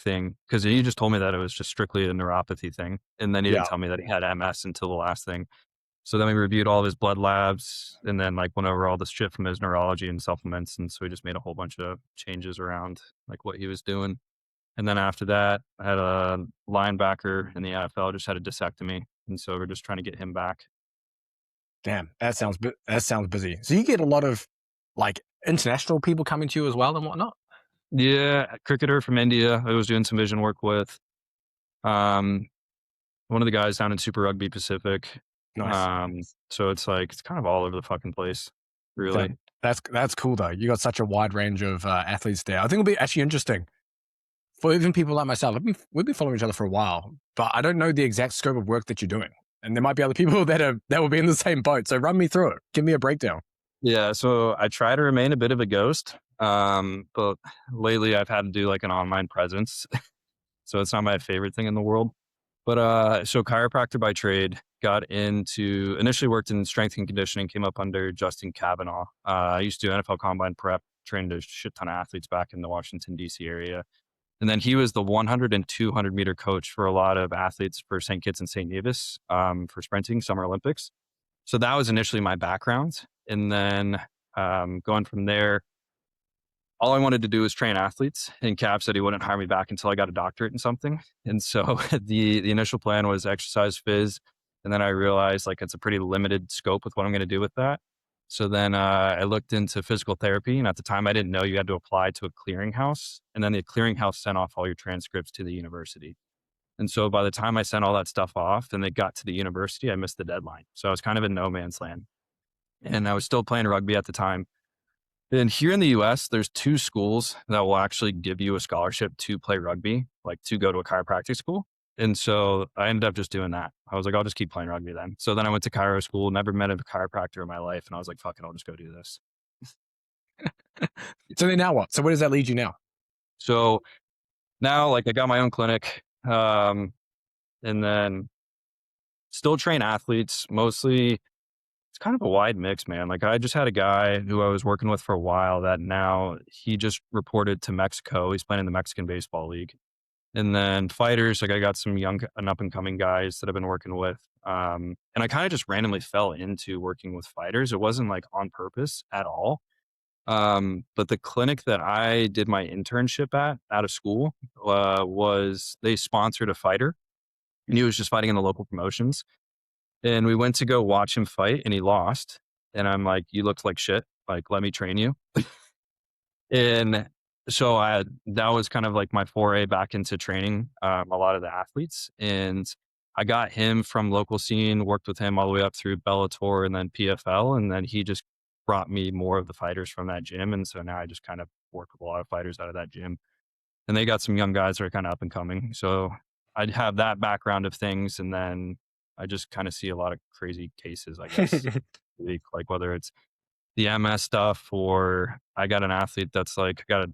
thing, because he just told me that it was just strictly a neuropathy thing. And then he didn't Yeah. tell me that he had MS until the last thing. So then we reviewed all of his blood labs and then like went over all the shit from his neurology and supplements. And so we just made a whole bunch of changes around like what he was doing. And then after that, I had a linebacker in the NFL, just had a discectomy. And so we're just trying to get him back. Damn, that sounds busy. So you get a lot of like international people coming to you as well and whatnot? Yeah, a cricketer from India I was doing some vision work with. Um, one of the guys down in Super Rugby Pacific. Nice. Um, so it's like, it's kind of all over the fucking place, That, really. that's cool though. You got such a wide range of athletes there. I think it'll be actually interesting for even people like myself. We've been following each other for a while, but I don't know the exact scope of work that you're doing. And there might be other people that will be in the same boat. So run me through it. Give me a breakdown. Yeah, so I try to remain a bit of a ghost. But lately I've had to do like an online presence. So it's not my favorite thing in the world. But so chiropractor by trade, got into initially worked in strength and conditioning, came up under Justin Kavanaugh. I used to do NFL combine prep, trained a shit ton of athletes back in the Washington, D.C. area. And then he was the 100 and 200 meter coach for a lot of athletes for St. Kitts and St. Nevis for sprinting, Summer Olympics. So that was initially my background. And then going from there, all I wanted to do was train athletes, and Cav said he wouldn't hire me back until I got a doctorate in something. And so the initial plan was exercise phys. And then I realized like it's a pretty limited scope with what I'm going to do with that. So then I looked into physical therapy. And at the time I didn't know you had to apply to a clearinghouse. And then the clearinghouse sent off all your transcripts to the university. And so by the time I sent all that stuff off and they got to the university, I missed the deadline. So I was kind of in no man's land. And I was still playing rugby at the time. And here in the US, there's two schools that will actually give you a scholarship to play rugby, like to go to a chiropractic school. And so I ended up just doing that. I was like, I'll just keep playing rugby then. So then I went to chiro school, never met a chiropractor in my life. And I was like, fuck it, I'll just go do this. So then now what? So where does that lead you now? So now like I got my own clinic, and then still train athletes, mostly. It's kind of a wide mix, man. Like I just had a guy who I was working with for a while that now he just reported to Mexico. He's playing in the Mexican Baseball League. And then fighters, like I got some young and up and coming guys that I've been working with. And I kind of just randomly fell into working with fighters. It wasn't like on purpose at all. But the clinic that I did my internship at out of school was they sponsored a fighter, and he was just fighting in the local promotions. And we went to go watch him fight and he lost. And I'm like, you looked like shit. Like, let me train you. And so that was kind of like my foray back into training a lot of the athletes. And I got him from local scene, worked with him all the way up through Bellator and then PFL. And then he just brought me more of the fighters from that gym. And so now I just kind of work with a lot of fighters out of that gym. And they got some young guys that are kind of up and coming. So I'd have that background of things. And then I just kind of see a lot of crazy cases, I guess, like whether it's the MS stuff or I got an athlete that's like, got a,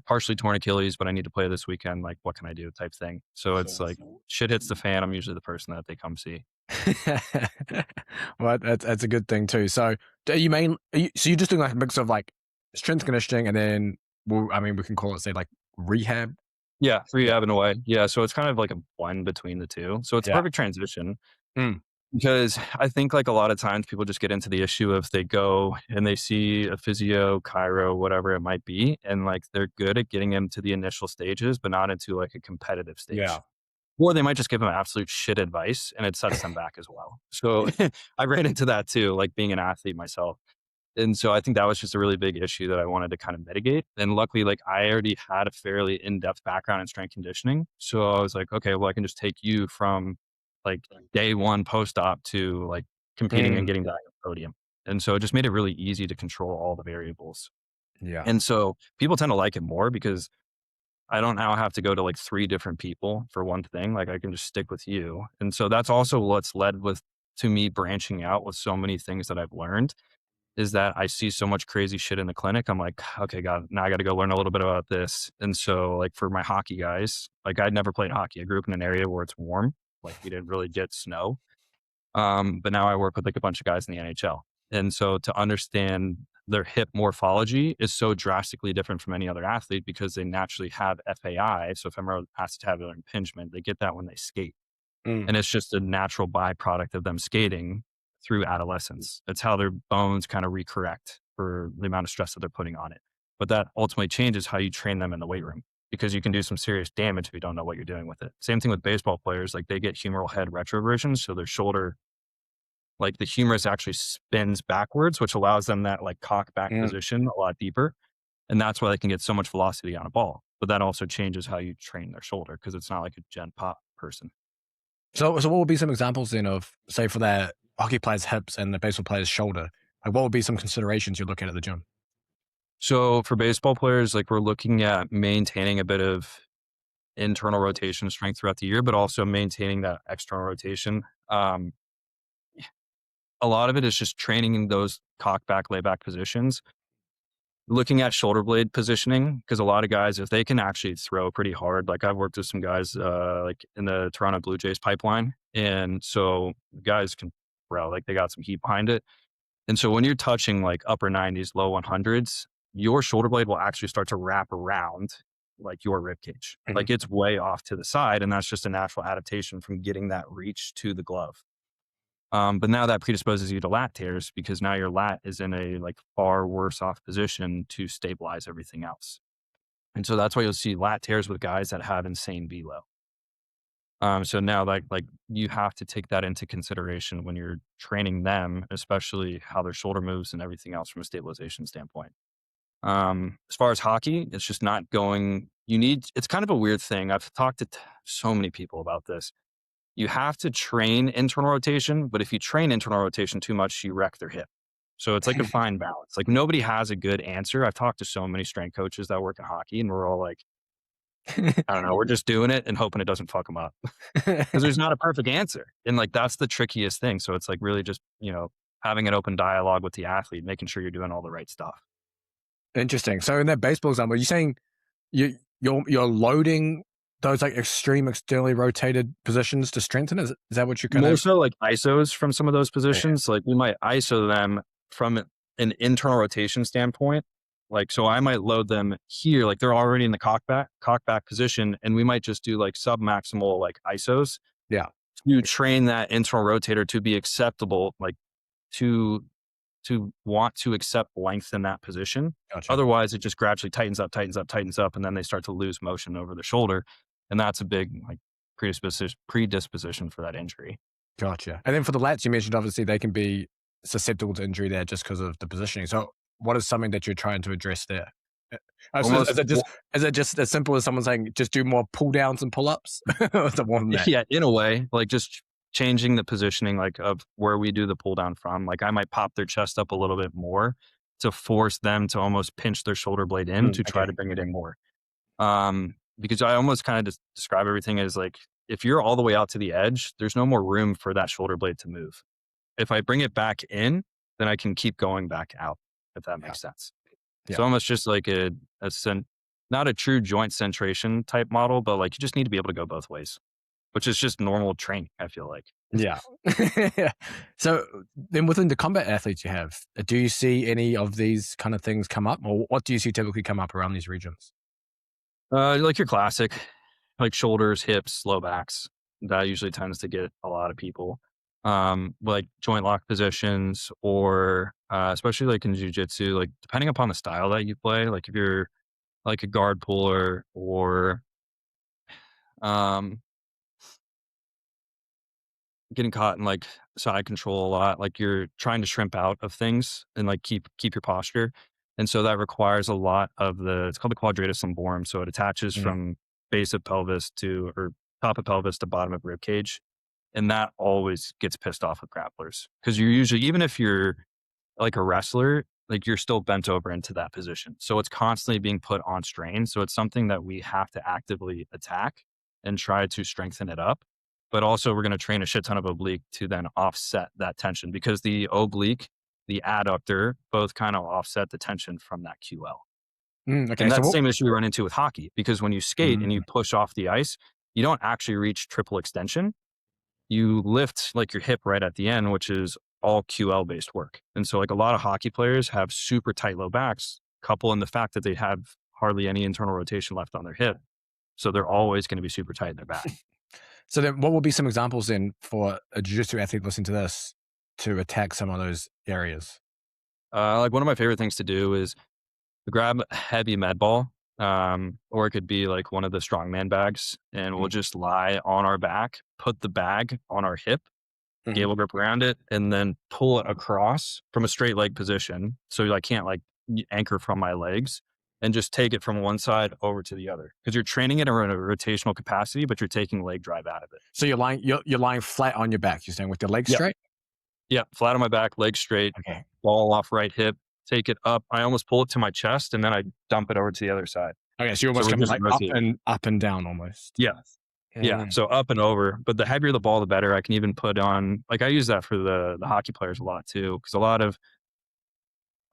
partially torn Achilles, but I need to play this weekend. Like, what can I do type thing. So it's like shit hits the fan. I'm usually the person that they come see. Well, that's a good thing too. So so you're just doing like a mix of like strength conditioning and then, well, I mean, we can call it say like rehab. Yeah, rehab in a way. Yeah, so it's kind of like a blend between the two. So it's a Yeah. perfect transition. Mm. Because I think like a lot of times people just get into the issue of they go and they see a physio, chiro, whatever it might be, and like they're good at getting them to the initial stages, but not into like a competitive stage. Yeah. Or they might just give them absolute shit advice and it sets them back as well. So I ran into that too, like being an athlete myself. And so I think that was just a really big issue that I wanted to kind of mitigate. And luckily, like I already had a fairly in-depth background in strength conditioning. So I was like, okay, well, I can just take you from like day one post-op to like competing and Mm. getting back on the podium. And so it just made it really easy to control all the variables. Yeah. And so people tend to like it more because I don't now have to go to like 3 different people for one thing. Like I can just stick with you. And so that's also what's led to me branching out with so many things that I've learned is that I see so much crazy shit in the clinic. I'm like, okay, God, now I got to go learn a little bit about this. And so like for my hockey guys, like I'd never played hockey. I grew up in an area where it's warm. Like we didn't really get snow. But now I work with like a bunch of guys in the NHL. And so to understand their hip morphology is so drastically different from any other athlete because they naturally have FAI. So femoral acetabular impingement, they get that when they skate. Mm. And it's just a natural byproduct of them skating through adolescence. It's how their bones kind of recorrect for the amount of stress that they're putting on it. But that ultimately changes how you train them in the weight room because you can do some serious damage if you don't know what you're doing with it. Same thing with baseball players. Like they get humeral head retroversion. So their shoulder, like the humerus actually spins backwards, which allows them that like cock back Mm. position a lot deeper. And that's why they can get so much velocity on a ball. But that also changes how you train their shoulder because it's not like a gen pop person. So what would be some examples then of, say, for their hockey player's hips and the baseball player's shoulder? Like, what would be some considerations you look at the gym? So for baseball players, like we're looking at maintaining a bit of internal rotation strength throughout the year, but also maintaining that external rotation. A lot of it is just training in those cock back, lay back positions. Looking at shoulder blade positioning, because a lot of guys, if they can actually throw pretty hard, like I've worked with some guys like in the Toronto Blue Jays pipeline. And so guys can throw, like they got some heat behind it. And so when you're touching like upper 90s, low 100s, your shoulder blade will actually start to wrap around like your rib cage. Mhm. Like it's way off to the side. And that's just a natural adaptation from getting that reach to the glove. But now that predisposes you to lat tears because now your lat is in a like far worse off position to stabilize everything else. And so that's why you'll see lat tears with guys that have insane velo. So now like you have to take that into consideration when you're training them, especially how their shoulder moves and everything else from a stabilization standpoint. As far as hockey, it's just not going, it's kind of a weird thing. I've talked to so many people about this. You have to train internal rotation, but if you train internal rotation too much, you wreck their hip. So it's like a fine balance. Like nobody has a good answer. I've talked to so many strength coaches that work in hockey and we're all like, I don't know, we're just doing it and hoping it doesn't fuck them up because there's not a perfect answer. And like, that's the trickiest thing. So it's like really just, having an open dialogue with the athlete, making sure you're doing all the right stuff. Interesting. So in that baseball example, are you saying you're loading those like extreme externally rotated positions to strengthen? Is that what you're kind More of? so like ISOs from some of those Yeah. positions. Like we might ISO them from an internal rotation standpoint. Like, so I might load them here, like they're already in the cock back position. And we might just do like sub maximal like ISOs Yeah. to train that internal rotator to be acceptable, like to, to want to accept length in that position. Gotcha. Otherwise it just gradually tightens up, tightens up, tightens up. And then they start to lose motion over the shoulder. And that's a big like predisposition for that injury. Gotcha. And then for the lats, you mentioned obviously they can be susceptible to injury there just because of the positioning. So what is something that you're trying to address there? So Almost is it just as simple as someone saying just do more pull downs and pull ups? Or is it more than that? Yeah, in a way, like just changing the positioning, like of where we do the pull down from. Like I might pop their chest up a little bit more to force them to almost pinch their shoulder blade in to try Okay. to bring it in more. Because I almost kind of just describe everything as like if you're all the way out to the edge, there's no more room for that shoulder blade to move. If I bring it back in, then I can keep going back out, if that Yeah. makes sense. Yeah. So almost just like not a true joint centration type model, but like you just need to be able to go both ways, which is just normal training, I feel like. Yeah. So then within the combat athletes you have, do you see any of these kind of things come up, or what do you see typically come up around these regions? Like your classic, like shoulders, hips, low backs. That usually tends to get a lot of people. Like joint lock positions, or especially like in jujitsu, like depending upon the style that you play. Like if you're like a guard puller or um, getting caught in like side control a lot, like you're trying to shrimp out of things and like keep your posture. And so that requires a lot of it's called the quadratus lumborum. So it attaches Mhm. from base of pelvis or top of pelvis to bottom of rib cage. And that always gets pissed off with grapplers because you're usually, even if you're like a wrestler, like you're still bent over into that position. So it's constantly being put on strain. So it's something that we have to actively attack and try to strengthen it up. But also we're going to train a shit ton of oblique to then offset that tension because the oblique, the adductor, both kind of offset the tension from that QL. Okay. And So that's the what? same issue we run into with hockey because when you skate and you push off the ice, you don't actually reach triple extension. You lift like your hip right at the end, which is all QL based work. And so like a lot of hockey players have super tight low backs, couple in the fact that they have hardly any internal rotation left on their hip. So they're always going to be super tight in their back. So then what would be some examples then for a jiu-jitsu athlete listening to this to attack some of those areas? Like one of my favorite things to do is grab a heavy med ball, or it could be like one of the strongman bags, and we'll just lie on our back, put the bag on our hip, Mhm. gable grip around it, and then pull it across from a straight leg position. So I can't like anchor from my legs and just take it from one side over to the other because you're training it in a rotational capacity, but you're taking leg drive out of it. So you're lying flat on your back, you're saying, with your legs Yeah. straight? Yeah. Flat on my back, legs straight, Okay. ball off right hip, take it up. I almost pull it to my chest and then I dump it over to the other side. Okay, so you're So almost we're coming just like rotating. up and down almost. Yeah. Yeah. Mm. So up and over, but the heavier the ball, the better. I can even put on, like I use that for the hockey players a lot too. Cause a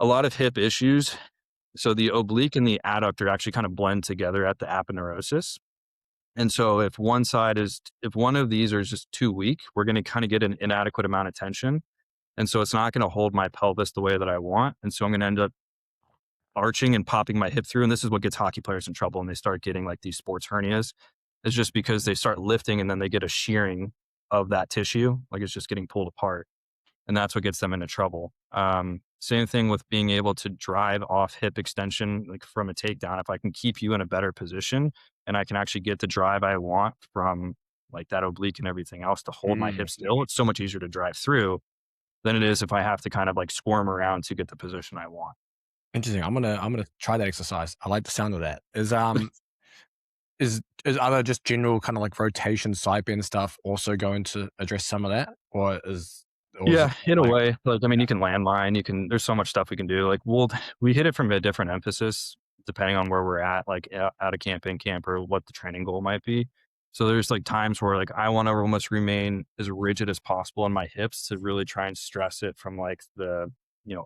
lot of hip issues. So the oblique and the adductor actually kind of blend together at the aponeurosis. And so if if one of these is just too weak, we're going to kind of get an inadequate amount of tension. And so it's not going to hold my pelvis the way that I want. And so I'm going to end up arching and popping my hip through. And this is what gets hockey players in trouble. And they start getting like these sports hernias. It's just because they start lifting and then they get a shearing of that tissue. Like it's just getting pulled apart. And that's what gets them into trouble. Same thing with being able to drive off hip extension, like from a takedown. If I can keep you in a better position and I can actually get the drive I want from like that oblique and everything else to hold my Mm. hip still, it's so much easier to drive through than it is if I have to kind of like squirm around to get the position I want. Interesting. I'm gonna try that exercise. I like the sound of that. Is other just general kind of like rotation side bend stuff also going to address some of that? Or is it Yeah, in a like way. Like, I mean, you can landline, there's so much stuff we can do. Like, we hit it from a different emphasis depending on where we're at, like out of camp, in camp, or what the training goal might be. So there's like times where like I want to almost remain as rigid as possible on my hips to really try and stress it from like the,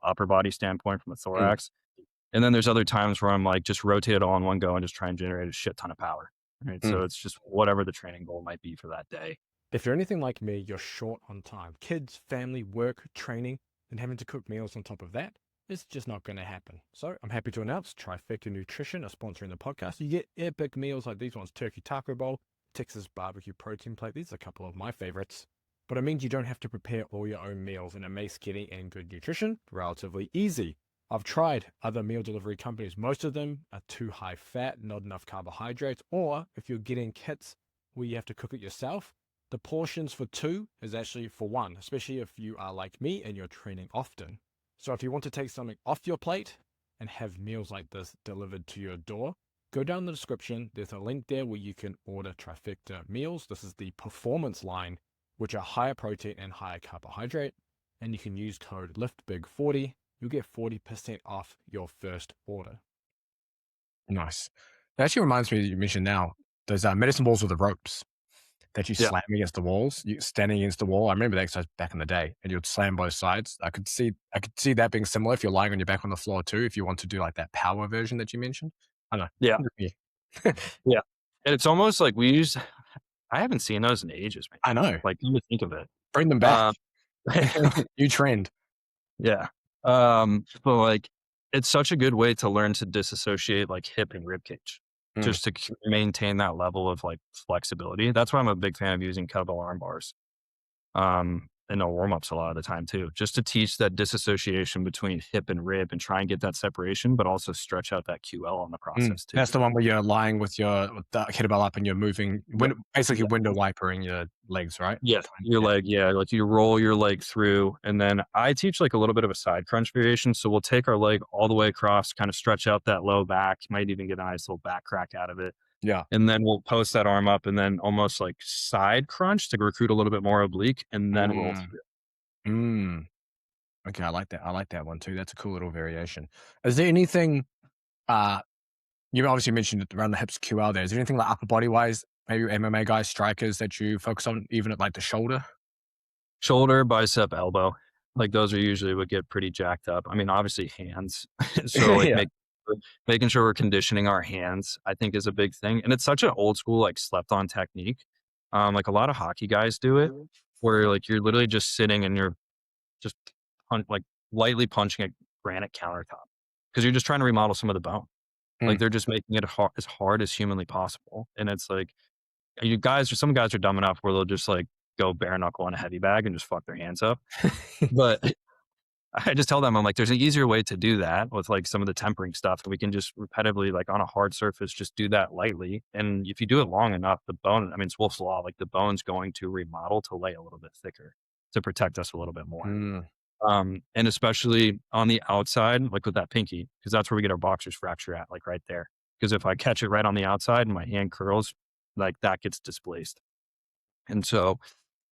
upper body standpoint from the Mm, thorax. And then there's other times where I'm like, just rotate it all in one go and just try and generate a shit ton of power. Right. mm. So it's just whatever the training goal might be for that day. If you're anything like me, you're short on time. Kids, family, work, training, and having to cook meals on top of that is just not going to happen. So I'm happy to announce Trifecta Nutrition are sponsoring the podcast. You get epic meals like these ones: turkey taco bowl, Texas barbecue protein plate. These are a couple of my favorites. But it means you don't have to prepare all your own meals, and it makes getting and good nutrition relatively easy. I've tried other meal delivery companies. Most of them are too high fat, not enough carbohydrates, or if you're getting kits where you have to cook it yourself, the portions for two is actually for one, especially if you are like me and you're training often. So if you want to take something off your plate and have meals like this delivered to your door, go down the description. There's a link there where you can order Trifecta meals. This is the performance line, which are higher protein and higher carbohydrate. And you can use code LIFTBIG40. You'll get 40% off your first order. Nice. That actually reminds me that you mentioned now, those medicine balls with the ropes that you Yeah. slam against the walls. You standing against the wall. I remember that exercise back in the day, and you'd slam both sides. I could see that being similar if you're lying on your back on the floor too. If you want to do like that power version that you mentioned. I don't Yeah. know. Yeah. Yeah. And it's almost like I haven't seen those in ages, man. I know. Like, you would think of it. Bring them back. Um, New trend. yeah. But like, it's such a good way to learn to disassociate like hip and rib cage, Mm. just to maintain that level of like flexibility. That's why I'm a big fan of using kettlebell arm bars. And no warm ups a lot of the time too, just to teach that disassociation between hip and rib and try and get that separation, but also stretch out that QL on the process too. That's the one where you're lying with the kettlebell up and you're moving, Yep. basically Yep. window wipering your legs, right? Yeah, your leg. Yeah, like you roll your leg through, and then I teach like a little bit of a side crunch variation. So we'll take our leg all the way across, kind of stretch out that low back. Might even get a nice little back crack out of it, Yeah. and then we'll post that arm up, and then almost like side crunch to recruit a little bit more oblique, and then roll Mm. through. Mm. Okay, I like that. I like that one too. That's a cool little variation. Is there anything, uh, you obviously mentioned it around the hips QL there. Is there anything like upper body wise, maybe MMA guys, strikers that you focus on, even at like the shoulder? Shoulder, bicep, elbow, like those are usually what get pretty jacked up. I mean, obviously hands. So like Yeah. making sure we're conditioning our hands, I think is a big thing. And it's such an old school, like slept on technique. Like a lot of hockey guys do it where like you're literally just sitting and you're just like lightly punching a granite countertop because you're just trying to remodel some of the bone. Like Mm. they're just making it as hard as humanly possible. And it's like, some guys are dumb enough where they'll just like go bare knuckle on a heavy bag and just fuck their hands up. But I just tell them, I'm like, there's an easier way to do that with like some of the tempering stuff. We can just repetitively, like on a hard surface, just do that lightly. And if you do it long enough, the bone, I mean, it's Wolf's Law, like the bone's going to remodel to lay a little bit thicker to protect us a little bit more. Mm. And especially on the outside, like with that pinky, because that's where we get our boxer's fracture at, like right there. Because if I catch it right on the outside and my hand curls, like that gets displaced. And so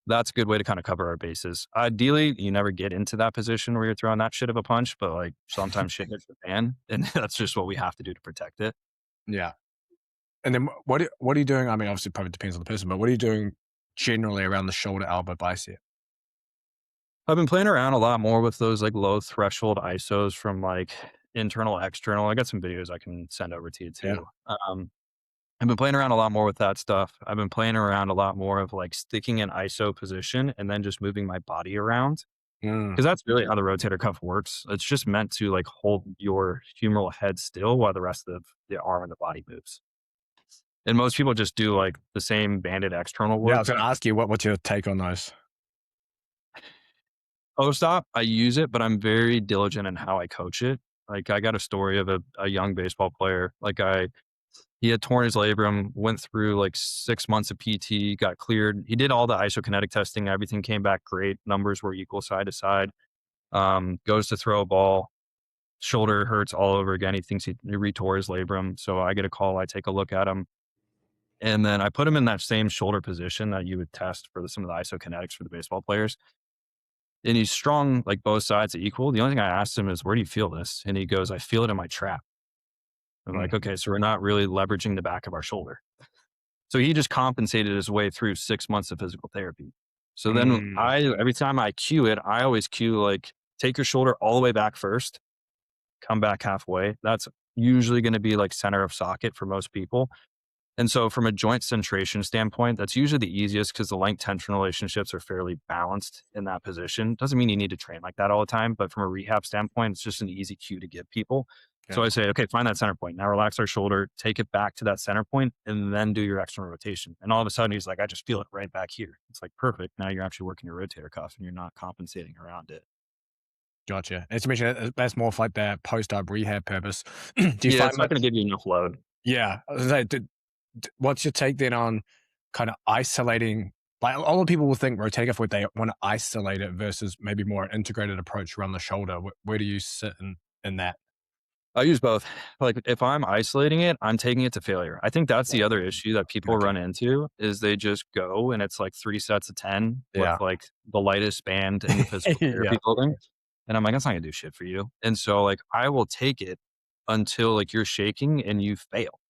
that's a good way to kind of cover our bases. Ideally, you never get into that position where you're throwing that shit of a punch, but like sometimes shit hits the fan, and that's just what we have to do to protect it. Yeah. And then what are you doing? I mean, obviously, it probably depends on the person, but what are you doing generally around the shoulder, elbow, bicep? I've been playing around a lot more with those like low threshold ISOs from like internal, external. I got some videos I can send over to you Yeah. too. I've been playing around a lot more with that stuff. I've been playing around a lot more of like sticking in ISO position and then just moving my body around. Mm. Because that's really how the rotator cuff works. It's just meant to like hold your humeral head still while the rest of the arm and the body moves. And most people just do like the same banded external Yeah, I work. was going to ask you, what's your take on those? Post-op, I use it, but I'm very diligent in how I coach it. Like I got a story of a young baseball player. He had torn his labrum, went through like 6 months of PT, got cleared. He did all the isokinetic testing. Everything came back great. Numbers were equal side to side. Goes to throw a ball. Shoulder hurts all over again. He thinks he retore his labrum. So I get a call. I take a look at him. And then I put him in that same shoulder position that you would test for some of the isokinetics for the baseball players. And he's strong, like both sides are equal. The only thing I asked him is, where do you feel this? And he goes, I feel it in my trap. I'm Mm. like, okay, so we're not really leveraging the back of our shoulder. So he just compensated his way through 6 months of physical therapy. So then Mm. every time I cue it, I always cue like, take your shoulder all the way back first, come back halfway. That's usually going to be like center of socket for most people. And so from a joint centration standpoint, that's usually the easiest because the length tension relationships are fairly balanced in that position. Doesn't mean you need to train like that all the time, but from a rehab standpoint, it's just an easy cue to give people. So Yeah. I say, okay, find that center point. Now relax our shoulder, take it back to that center point, and then do your external rotation. And all of a sudden he's like, I just feel it right back here. It's like, perfect. Now you're actually working your rotator cuff and you're not compensating around it. Gotcha. As you mentioned, that's more of like that post-op rehab purpose. Do you Yeah, find it's not going to give you enough load. Yeah. I was gonna say, what's your take then on kind of isolating? Like a lot of people will think rotator cuff, they want to isolate it versus maybe more an integrated approach around the shoulder. Where do you sit in that? I use both. Like if I'm isolating it, I'm taking it to failure. I think that's the other issue that people Okay. run into is they just go and it's like 3 sets of 10 with Yeah. like the lightest band in the physical therapy Yeah. building. And I'm like, that's not gonna do shit for you. And so like I will take it until like you're shaking and you fail.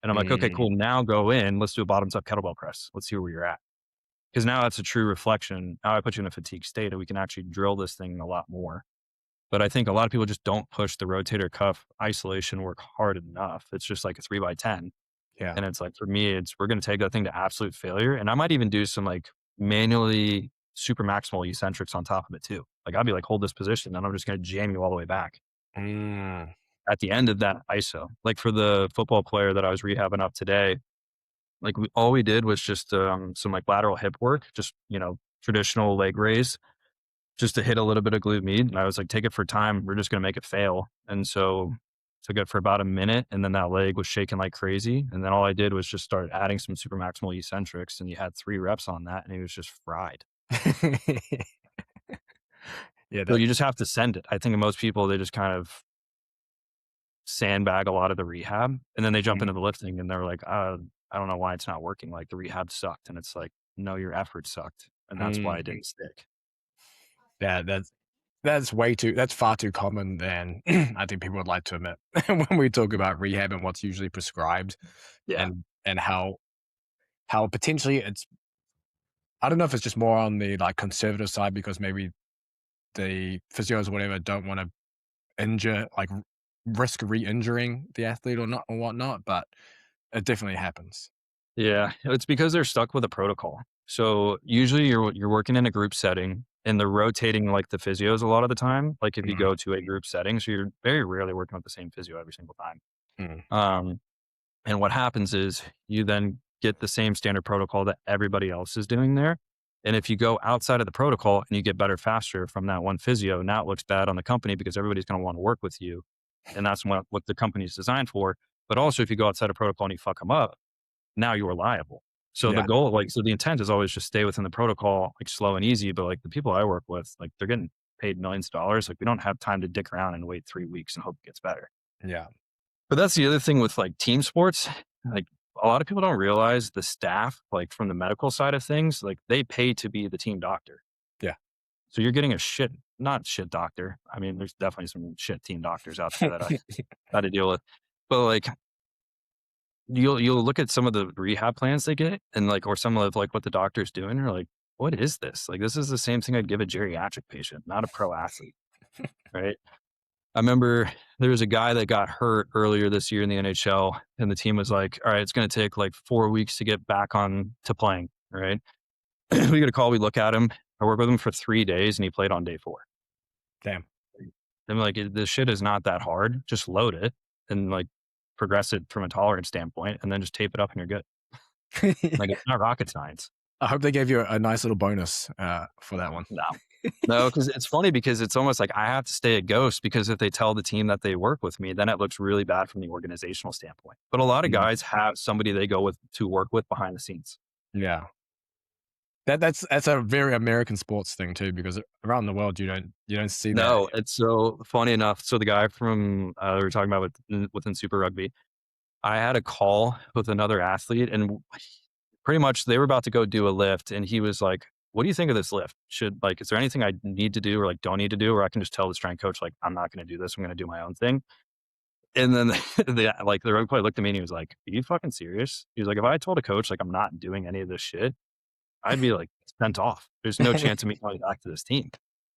And I'm like, okay, Mm. cool. Now go in. Let's do a bottoms up kettlebell press. Let's see where you're at. Because now that's a true reflection. Now I put you in a fatigue state and we can actually drill this thing a lot more. But I think a lot of people just don't push the rotator cuff isolation work hard enough. It's just like a 3x10. Yeah. And it's like, for me, we're going to take that thing to absolute failure. And I might even do some like manually super maximal eccentrics on top of it too. Like I'll be like, hold this position and I'm just going to jam you all the way back Mm. at the end of that ISO. Like for the football player that I was rehabbing up today, like all we did was just some like lateral hip work, just, traditional leg raise just to hit a little bit of glute med. And I was like, take it for time. We're just going to make it fail. And so took it for about a minute. And then that leg was shaking like crazy. And then all I did was just start adding some super maximal eccentrics. And you had 3 reps on that. And he was just fried. Yeah. So you just have to send it. I think most people, they just kind of sandbag a lot of the rehab. And then they jump into the lifting and they're like, I don't know why it's not working. Like the rehab sucked. And it's like, no, your effort sucked. And that's why it didn't stick. Yeah, that's far too common than I think people would like to admit when we talk about rehab and what's usually prescribed. Yeah. And how potentially it's, I don't know if it's just more on the like conservative side because maybe the physios or whatever don't want to injure, like risk re-injuring the athlete or not or whatnot, but it definitely happens. Yeah, it's because they're stuck with a protocol. So usually you're working in a group setting. and they're rotating like the physios a lot of the time. Like if you go to a group setting, so you're very rarely working with the same physio every single time. Mm. Um, and what happens is you then get the same standard protocol that everybody else is doing there. And if you go outside of the protocol and you get better faster from that one physio, now it looks bad on the company because everybody's going to want to work with you. And that's what the company is designed for. But also, if you go outside of protocol and you fuck them up, now you're liable. So the Yeah. goal, like, so the intent is always just stay within the protocol, like slow and easy. But like the people I work with, like they're getting paid millions of dollars. Like we don't have time to dick around and wait 3 weeks and hope it gets better. Yeah. But that's the other thing with like team sports. Like a lot of people don't realize the staff, like from the medical side of things, like they pay to be the team doctor. Yeah. So you're getting a not shit doctor. I mean, there's definitely some shit team doctors out there that I got to deal with. But like you'll look at some of the rehab plans they get and like, or some of like what the doctor's doing. You're like, what is this? Like, this is the same thing I'd give a geriatric patient, not a pro athlete. Right. I remember there was a guy that got hurt earlier this year in the NHL, and the team was like, all right, it's going to take like 4 weeks to get back on to playing. Right. We get a call, we look at him. I work with him for 3 days and he played on day 4. Damn. I'm like, this shit is not that hard. Just load it and like progress it from a tolerance standpoint and then just tape it up and you're good. Like it's not rocket science. I hope they gave you a nice little bonus for that one. No, because it's funny because it's almost like I have to stay a ghost because if they tell the team that they work with me, then it looks really bad from the organizational standpoint. But a lot of guys have somebody they go with to work with behind the scenes. Yeah. That's a very American sports thing too, because around the world you don't see that. No, it's so funny enough. So the guy from we were talking about within Super Rugby, I had a call with another athlete, and pretty much they were about to go do a lift, and he was like, "What do you think of this lift? Is there anything I need to do or like don't need to do, or I can just tell the strength coach like I'm not going to do this. I'm going to do my own thing." And then the rugby player looked at me and he was like, "Are you fucking serious?" He was like, "If I told a coach like I'm not doing any of this shit, I'd be like sent off. There's no chance of me coming back to this team."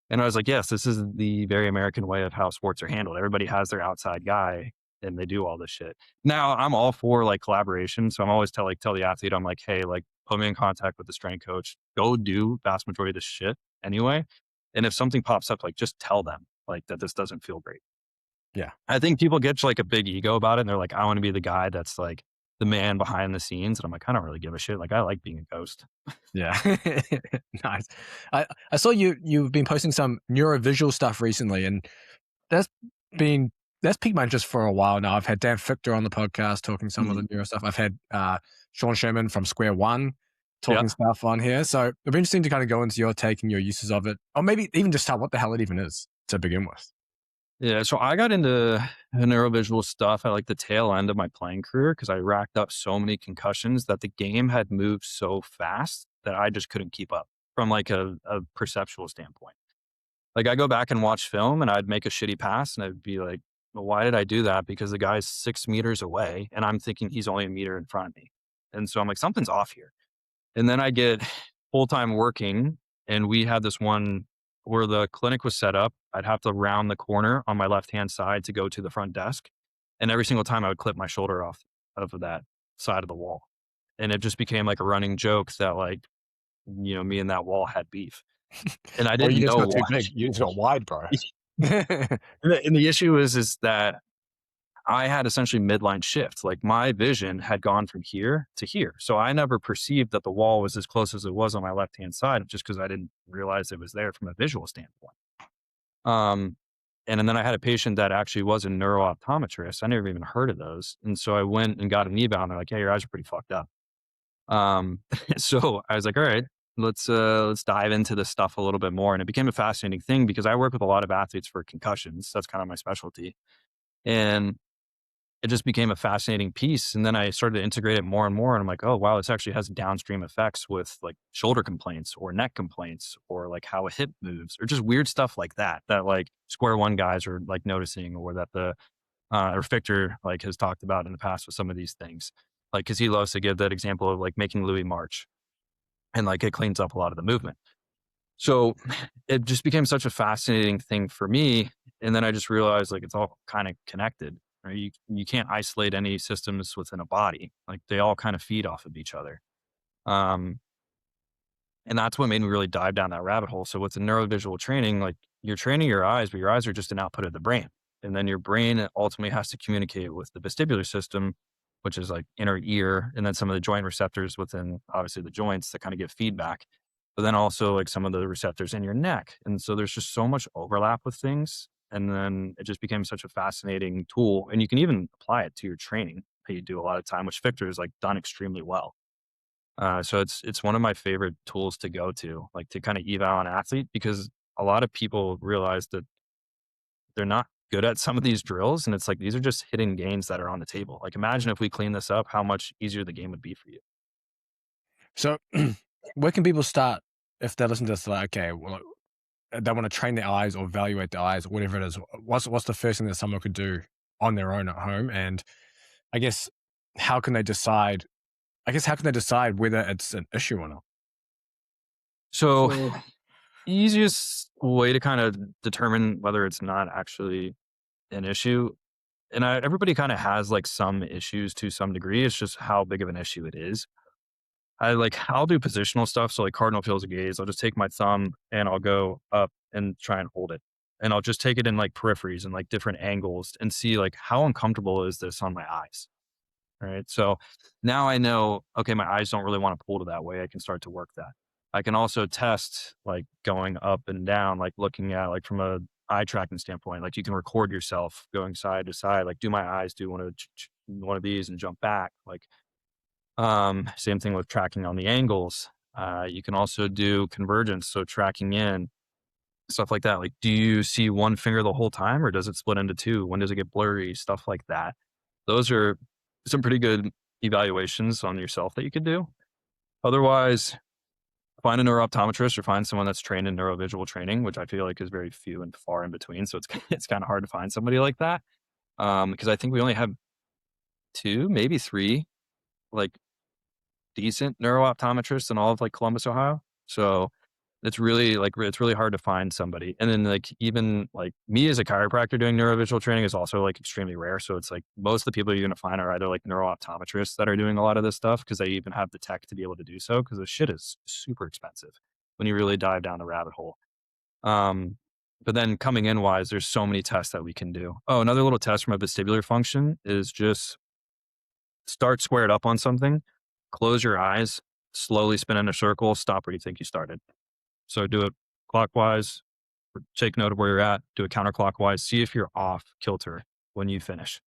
And I was like, yes, this is the very American way of how sports are handled. Everybody has their outside guy and they do all this shit. Now I'm all for like collaboration. So I'm always tell the athlete, I'm like, hey, like put me in contact with the strength coach, go do vast majority of this shit anyway. And if something pops up, like just tell them like that this doesn't feel great. Yeah. I think people get like a big ego about it. And they're like, I want to be the guy that's like the man behind the scenes. And I'm like, I don't really give a shit. Like I like being a ghost. Yeah. Nice. I saw you've been posting some Neurovisual stuff recently, and that's piqued my interest for a while now. I've had Dan Fichter on the podcast talking some of the neuro stuff. I've had Sean Sherman from Square One talking stuff on here. So it'd be interesting to kind of go into your take and your uses of it, or maybe even just tell what the hell it even is to begin with. Yeah, so I got into the neurovisual stuff at like the tail end of my playing career because I racked up so many concussions that the game had moved so fast that I just couldn't keep up from like a perceptual standpoint. Like I go back and watch film and I'd make a shitty pass and I'd be like, well, why did I do that? Because the guy's 6 meters away and I'm thinking he's only a meter in front of me. And so I'm like, something's off here. And then I get full-time working and we had this one where the clinic was set up. I'd have to round the corner on my left-hand side to go to the front desk. And every single time I would clip my shoulder off of that side of the wall. And it just became like a running joke that like, me and that wall had beef. And I didn't you just know got too why. big. You just got wide, bro. And the issue is that I had essentially midline shift. Like my vision had gone from here to here. So I never perceived that the wall was as close as it was on my left-hand side just because I didn't realize it was there from a visual standpoint. And then I had a patient that actually was a neuro-optometrist. I never even heard of those. And so I went and got an eval and they're like, hey, your eyes are pretty fucked up. So I was like, all right, let's dive into this stuff a little bit more. And it became a fascinating thing because I work with a lot of athletes for concussions. That's kind of my specialty. And it just became a fascinating piece. And then I started to integrate it more and more. And I'm like, oh, wow, this actually has downstream effects with like shoulder complaints or neck complaints or like how a hip moves or just weird stuff like that like Square One guys are like noticing or that or Fichter like has talked about in the past with some of these things. Like, cause he loves to give that example of like making Louis march and like it cleans up a lot of the movement. So it just became such a fascinating thing for me. And then I just realized like it's all kind of connected. Right? You can't isolate any systems within a body. Like they all kind of feed off of each other. And that's what made me really dive down that rabbit hole. So with the neurovisual training, like you're training your eyes, but your eyes are just an output of the brain. And then your brain ultimately has to communicate with the vestibular system, which is like inner ear, and then some of the joint receptors within obviously the joints that kind of give feedback, but then also like some of the receptors in your neck. And so there's just so much overlap with things. And then it just became such a fascinating tool. And you can even apply it to your training that you do a lot of time, which Victor has like done extremely well. So it's one of my favorite tools to go to, like to kind of eval an athlete, because a lot of people realize that they're not good at some of these drills, and it's like these are just hidden gains that are on the table. Like imagine if we clean this up, how much easier the game would be for you. So, where can people start if they listen to this? Like, okay, well, they want to train their eyes or evaluate their eyes, or whatever it is. What's the first thing that someone could do on their own at home? And I guess how can they decide? I guess how can they decide whether it's an issue or not? So easiest way to kind of determine whether it's not actually an issue, and everybody kind of has like some issues to some degree. It's just how big of an issue it is. I'll do positional stuff. So like cardinal fields of gaze, I'll just take my thumb and I'll go up and try and hold it. And I'll just take it in like peripheries and like different angles and see like how uncomfortable is this on my eyes. Right. So now I know, okay, my eyes don't really want to pull to that way. I can start to work that. I can also test like going up and down, like looking at like from a eye tracking standpoint, like you can record yourself going side to side, like do my eyes do one of these and jump back. Like same thing with tracking on the angles. You can also do convergence, so tracking in, stuff like that. Like, do you see one finger the whole time or does it split into two? When does it get blurry? Stuff like that. Those are some pretty good evaluations on yourself that you could do. Otherwise, find a neuro-optometrist or find someone that's trained in neurovisual training, which I feel like is very few and far in between. So it's it's kind of hard to find somebody like that. Because I think we only have two, maybe three, like decent neuro-optometrists in all of like Columbus, Ohio. So it's really it's really hard to find somebody. And then like even like me as a chiropractor doing neurovisual training is also like extremely rare. So it's like most of the people you're going to find are either like neuro-optometrists that are doing a lot of this stuff because they even have the tech to be able to do so, because the shit is super expensive when you really dive down the rabbit hole. Um, but then coming in wise, there's so many tests that we can do. Oh, another little test from a vestibular function is just start squared up on something, close your eyes, slowly spin in a circle, stop where you think you started. So do it clockwise, take note of where you're at, do it counterclockwise, see if you're off kilter when you finish.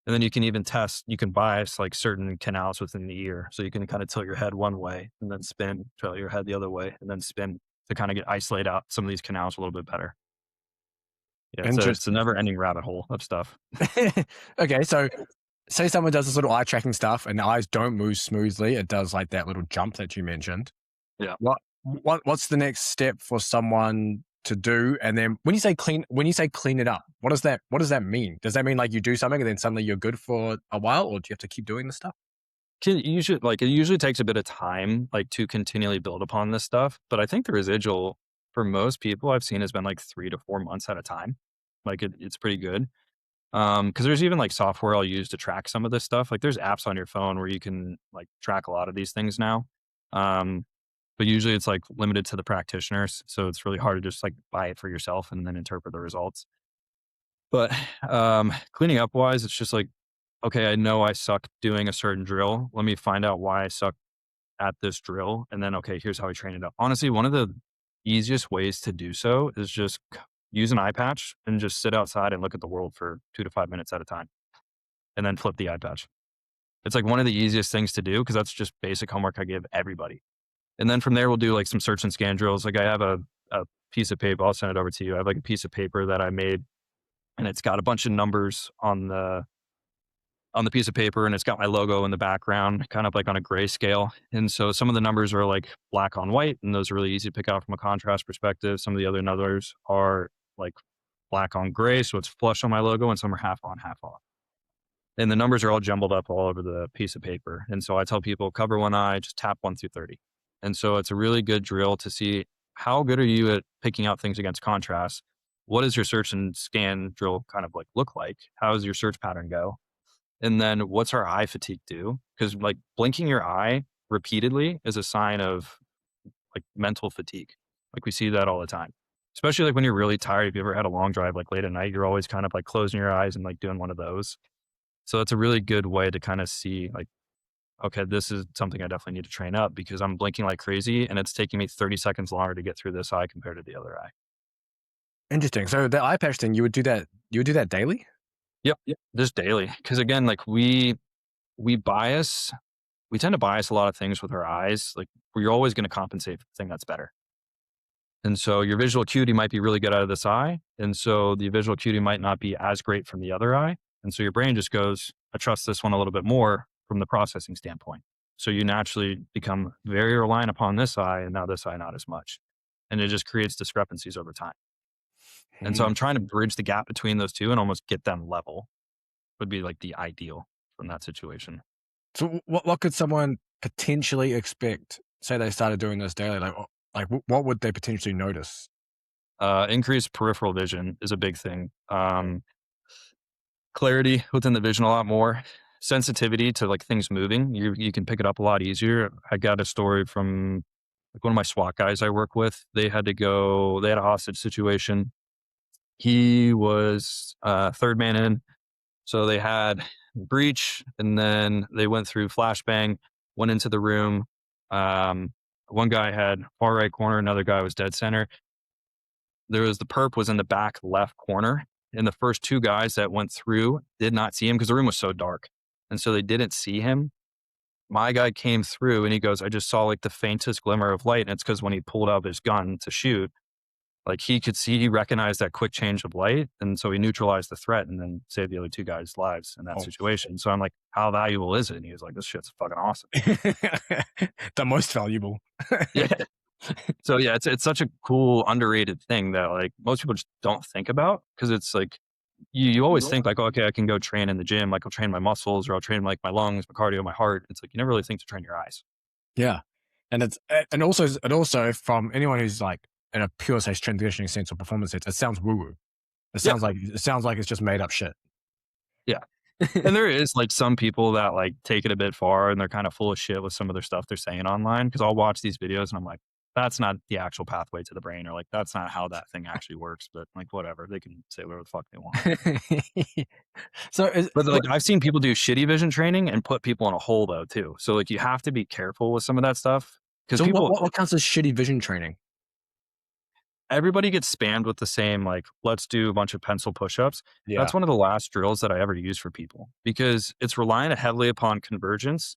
And then you can even test, you can bias like certain canals within the ear. So you can kind of tilt your head one way and then spin, tilt your head the other way and then spin to kind of isolate out some of these canals a little bit better. Yeah, it's a never ending rabbit hole of stuff. Okay, so say someone does this little eye tracking stuff and the eyes don't move smoothly. It does like that little jump that you mentioned. Yeah. What's the next step for someone to do? And then when you say clean it up, what does that mean? Does that mean like you do something and then suddenly you're good for a while, or do you have to keep doing this stuff? It usually takes a bit of time, like to continually build upon this stuff. But I think the residual for most people I've seen has been like 3 to 4 months at a time. Like it's pretty good. Because there's even like software I'll use to track some of this stuff. Like there's apps on your phone where you can like track a lot of these things now. But usually it's like limited to the practitioners. So it's really hard to just like buy it for yourself and then interpret the results. But cleaning up wise, it's just like, okay, I know I suck doing a certain drill. Let me find out why I suck at this drill. And then, okay, here's how I train it up. Honestly, one of the easiest ways to do so is just use an eye patch and just sit outside and look at the world for 2 to 5 minutes at a time and then flip the eye patch. It's like one of the easiest things to do because that's just basic homework I give everybody. And then from there, we'll do like some search and scan drills. Like I have a piece of paper. I'll send it over to you. I have like a piece of paper that I made and it's got a bunch of numbers on the piece of paper and it's got my logo in the background, kind of like on a grayscale. And so some of the numbers are like black on white and those are really easy to pick out from a contrast perspective. Some of the other numbers are like black on gray. So it's flush on my logo and some are half on, half off. And the numbers are all jumbled up all over the piece of paper. And so I tell people cover one eye, just tap 1 through 30. And so it's a really good drill to see how good are you at picking out things against contrast? What does your search and scan drill kind of like look like? How does your search pattern go? And then what's our eye fatigue do? Because like blinking your eye repeatedly is a sign of like mental fatigue. Like we see that all the time, especially like when you're really tired. If you ever had a long drive, like late at night, you're always kind of like closing your eyes and like doing one of those. So it's a really good way to kind of see like, okay, this is something I definitely need to train up because I'm blinking like crazy and it's taking me 30 seconds longer to get through this eye compared to the other eye. Interesting. So the eye patch thing, you would do that daily? Yep. Yep. Just daily. Cause again, like we bias, we tend to bias a lot of things with our eyes. Like we're always going to compensate for the thing that's better. And so your visual acuity might be really good out of this eye. And so the visual acuity might not be as great from the other eye. And so your brain just goes, I trust this one a little bit more from the processing standpoint. So you naturally become very reliant upon this eye and now this eye, not as much. And it just creates discrepancies over time. And so Hmm. I'm trying to bridge the gap between those two and almost get them level would be like the ideal from that situation. So what could someone potentially expect? Say they started doing this daily, what would they potentially notice? Increased peripheral vision is a big thing. Clarity within the vision a lot more. Sensitivity to like things moving. You can pick it up a lot easier. I got a story from like one of my SWAT guys I work with. They had a hostage situation. He was third man in. So they had breach and then they went through flashbang, went into the room. Um, One guy had far right corner, another guy was dead center. The perp was in the back left corner. And the first two guys that went through did not see him because the room was so dark. And so they didn't see him. My guy came through and he goes, I just saw like the faintest glimmer of light. And it's because when he pulled out his gun to shoot, like he recognized that quick change of light. And so he neutralized the threat and then saved the other two guys' lives in that Oh. situation. So I'm like, how valuable is it? And he was like, this shit's fucking awesome. The most valuable. Yeah. So yeah, it's such a cool, underrated thing that like most people just don't think about because it's like you always think like, okay, I can go train in the gym, like I'll train my muscles or I'll train like my lungs, my cardio, my heart. It's like you never really think to train your eyes. Yeah. And it also from anyone who's like in a pure say strength conditioning sense or performance sense, it sounds woo woo. Yeah. It sounds like it's just made up shit. Yeah. And there is like some people that like take it a bit far and they're kind of full of shit with some of their stuff they're saying online. Cause I'll watch these videos and I'm like, that's not the actual pathway to the brain, or like that's not how that thing actually works. But like whatever, they can say whatever the fuck they want. So But like I've seen people do shitty vision training and put people in a hole though too. So like you have to be careful with some of that stuff. Cause so people what counts as shitty vision training? everybody gets spammed with the same like let's do a bunch of pencil push-ups. Yeah. That's one of the last drills that I ever use for people because it's reliant heavily upon convergence.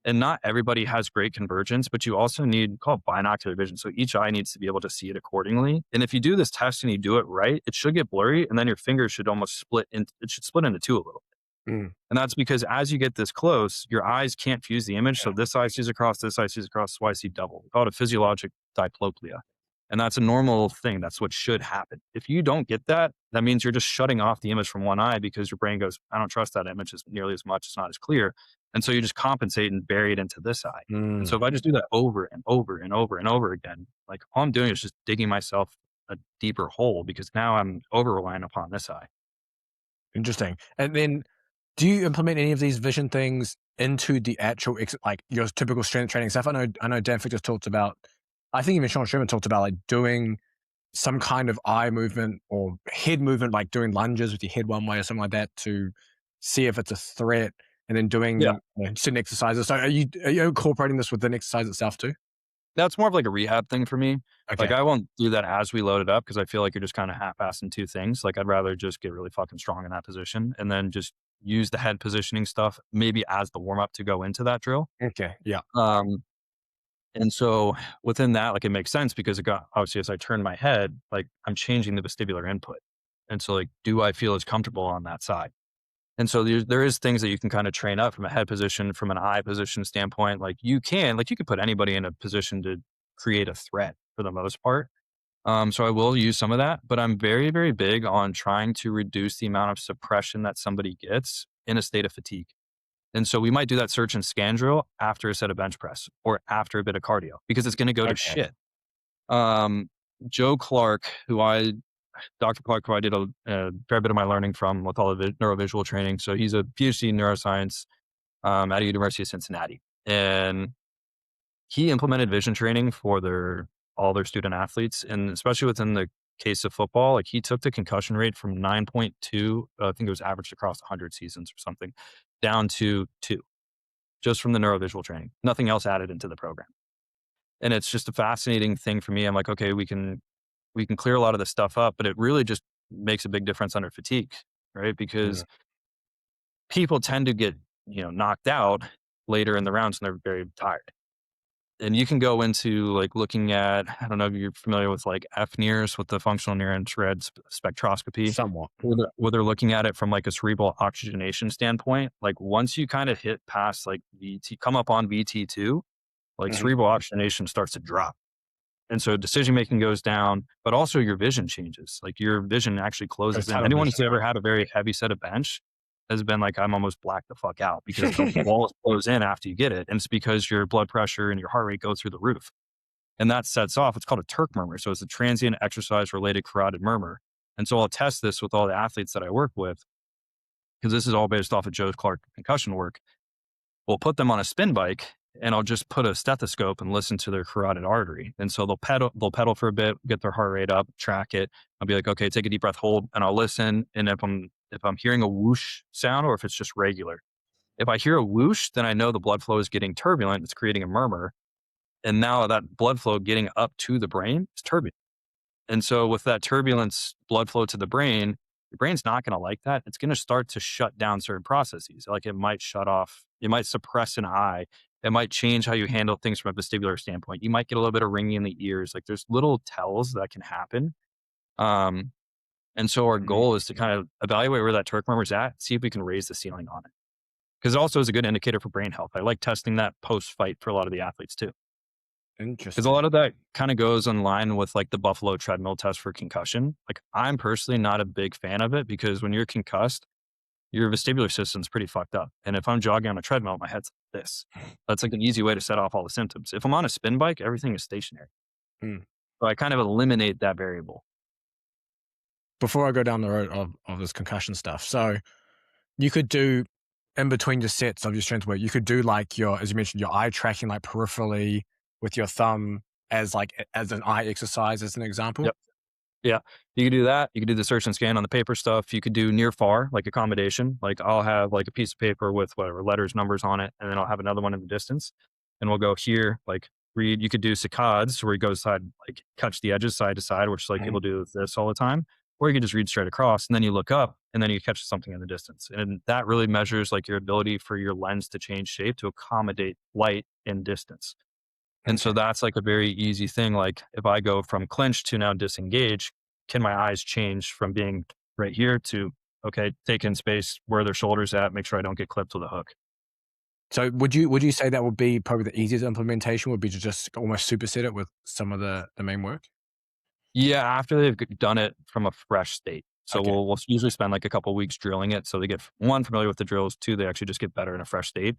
And not everybody has great convergence, but you also need called binocular vision. So each eye needs to be able to see it accordingly. And if you do this test and you do it right, it should get blurry, and then your fingers should almost split in. It should split into two a little. Mm. And that's because as you get this close, your eyes can't fuse the image. So this eye sees across, this eye sees across, so I see double. We call it a physiologic diplopia. And that's a normal thing. That's what should happen. If you don't get that, that means you're just shutting off the image from one eye because your brain goes, I don't trust that image as nearly as much. It's not as clear. And so you just compensate and bury it into this eye. And so if I just do that over and over and over and over again, like all I'm doing is just digging myself a deeper hole because now I'm over reliant upon this eye. Interesting. And then do you implement any of these vision things into the actual like your typical strength training stuff? I know Dan Fick talked about, I think even Sean Sherman talked about like doing some kind of eye movement or head movement, like doing lunges with your head one way or something like that to see if it's a threat, and then doing Yeah. certain exercises. So are you incorporating this within exercise itself too? That's more of like a rehab thing for me. Okay. Like I won't do that as we load it up because I feel like you're just kind of half-assing two things. Like I'd rather just get really fucking strong in that position and then just use the head positioning stuff maybe as the warm-up to go into that drill. Okay. Yeah. And so within that, like it makes sense because it got obviously as I turn my head, like I'm changing the vestibular input. And so like, do I feel as comfortable on that side? And so there is things that you can kind of train up from a head position, from an eye position standpoint. Like you could put anybody in a position to create a threat for the most part. So I will use some of that, but I'm very, very big on trying to reduce the amount of suppression that somebody gets in a state of fatigue. And so we might do that search and scan drill after a set of bench press or after a bit of cardio because it's going to go to shit. Joe Clark, Dr. Clark, who I did a fair bit of my learning from with all the Neuro-Visual training. So he's a PhD in neuroscience at the University of Cincinnati. And he implemented vision training for all their student athletes, and especially within the case of football, like he took the concussion rate from 9.2, I think it was averaged across 100 seasons or something, down to 2, just from the neurovisual training. Nothing else added into the program. And it's just a fascinating thing for me. I'm like, okay, we can clear a lot of this stuff up, but it really just makes a big difference under fatigue, right? Because people tend to get, knocked out later in the rounds when they're very tired. And you can go into like looking at, I don't know if you're familiar with like FNIRS with the functional near infrared spectroscopy, Somewhat. where they're looking at it from like a cerebral oxygenation standpoint. Like once you kind of hit past like come up on VT2, like Mhm. cerebral oxygenation starts to drop. And so decision making goes down, but also your vision changes. Like your vision actually closes Goes in. tunnel Anyone vision. who's ever had a very heavy set of bench has been like, I'm almost blacked the fuck out because the wall close in after you get it. And it's because your blood pressure and your heart rate go through the roof. And that sets off what's called a Turk murmur. So it's a transient exercise related carotid murmur. And so I'll test this with all the athletes that I work with, because this is all based off of Joe Clark concussion work. We'll put them on a spin bike and I'll just put a stethoscope and listen to their carotid artery. And so they'll pedal for a bit, get their heart rate up, track it. I'll be like, okay, take a deep breath, hold, and I'll listen. And if I'm hearing a whoosh sound or if it's just regular, if I hear a whoosh, then I know the blood flow is getting turbulent. It's creating a murmur. And now that blood flow getting up to the brain is turbulent. And so with that turbulence blood flow to the brain, your brain's not going to like that. It's going to start to shut down certain processes. Like it might shut off, it might suppress an eye. It might change how you handle things from a vestibular standpoint. You might get a little bit of ringing in the ears. Like there's little tells that can happen. Um, and so our goal is to kind of evaluate where that Turk murmur is at, see if we can raise the ceiling on it. Because it also is a good indicator for brain health. I like testing that post-fight for a lot of the athletes too. Because Interesting. a lot of that kind of goes in line with like the Buffalo treadmill test for concussion. Like I'm personally not a big fan of it because when you're concussed, your vestibular system's pretty fucked up. And if I'm jogging on a treadmill, my head's like this. That's like an easy way to set off all the symptoms. If I'm on a spin bike, everything is stationary. Mm. So I kind of eliminate that variable. Before I go down the road of this concussion stuff, so you could do in between your sets of your strength work, you could do like as you mentioned, your eye tracking like peripherally with your thumb as an eye exercise as an example. Yep. Yeah. You could do that. You could do the search and scan on the paper stuff. You could do near far, like accommodation. Like I'll have like a piece of paper with whatever letters, numbers on it, and then I'll have another one in the distance. And we'll go here, like read. You could do saccades where you go side, like touch the edges side to side, which like people do this all the time. Or you could just read straight across and then you look up and then you catch something in the distance. And that really measures like your ability for your lens to change shape to accommodate light and distance. And so that's like a very easy thing. Like if I go from clinch to now disengage, can my eyes change from being right here to, okay, take in space where their shoulders at, make sure I don't get clipped with a hook. So would you say that would be probably the easiest implementation would be to just almost superset it with some of the main work? Yeah, after they've done it from a fresh state. So Okay. we'll usually spend like a couple of weeks drilling it. So they get one, familiar with the drills, two, they actually just get better in a fresh state.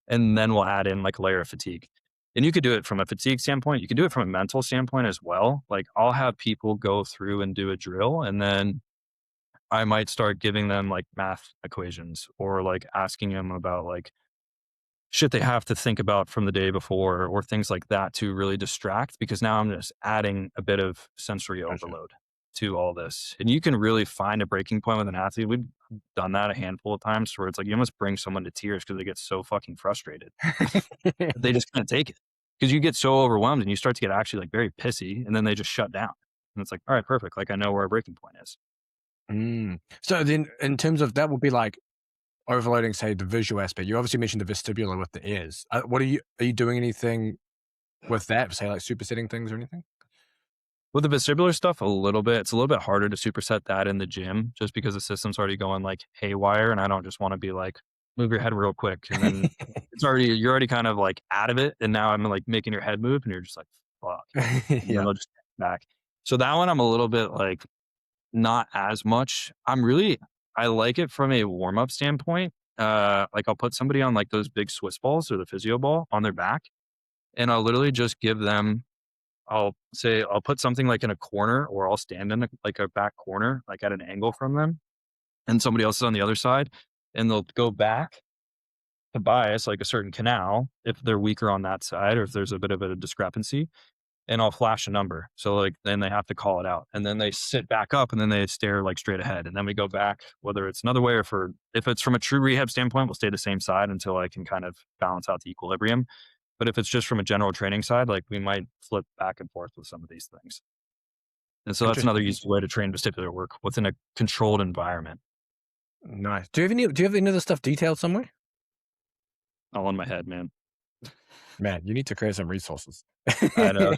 And then we'll add in like a layer of fatigue. And you could do it from a fatigue standpoint. You can do it from a mental standpoint as well. Like I'll have people go through and do a drill and then I might start giving them like math equations or like asking them about like shit they have to think about from the day before or things like that to really distract because now I'm just adding a bit of sensory Gotcha. overload to all this. And you can really find a breaking point with an athlete. We've done that a handful of times where it's like you almost bring someone to tears because they get so fucking frustrated. They just can't take it because you get so overwhelmed and you start to get actually like very pissy and then they just shut down. And it's like, all right, perfect. Like I know where our breaking point is. So then in terms of that would be like overloading, say, the visual aspect. You obviously mentioned the vestibular with the ears. Are you doing anything with that? Say like supersetting things or anything? With the vestibular stuff, a little bit. It's a little bit harder to superset that in the gym just because the system's already going like haywire. And I don't just want to be like, move your head real quick. And then you're already kind of like out of it. And now I'm like making your head move and you're just like, fuck. And then Yeah. they'll just back. So that one, I'm a little bit like, not as much. I like it from a warm up standpoint. Like I'll put somebody on like those big Swiss balls or the physio ball on their back. And I'll literally just give them I'll put something like in a corner or I'll stand in like a back corner, like at an angle from them and somebody else is on the other side and they'll go back to bias like a certain canal if they're weaker on that side or if there's a bit of a discrepancy, and I'll flash a number. So like then they have to call it out, and then they sit back up and then they stare like straight ahead, and then we go back, whether it's another way or if it's from a true rehab standpoint, we'll stay the same side until I can kind of balance out the equilibrium. But if it's just from a general training side, like we might flip back and forth with some of these things. And so that's another Interesting. useful way to train vestibular work within a controlled environment. Nice. Do you have any of this stuff detailed somewhere? All in my head, man. Man, you need to create some resources. I know.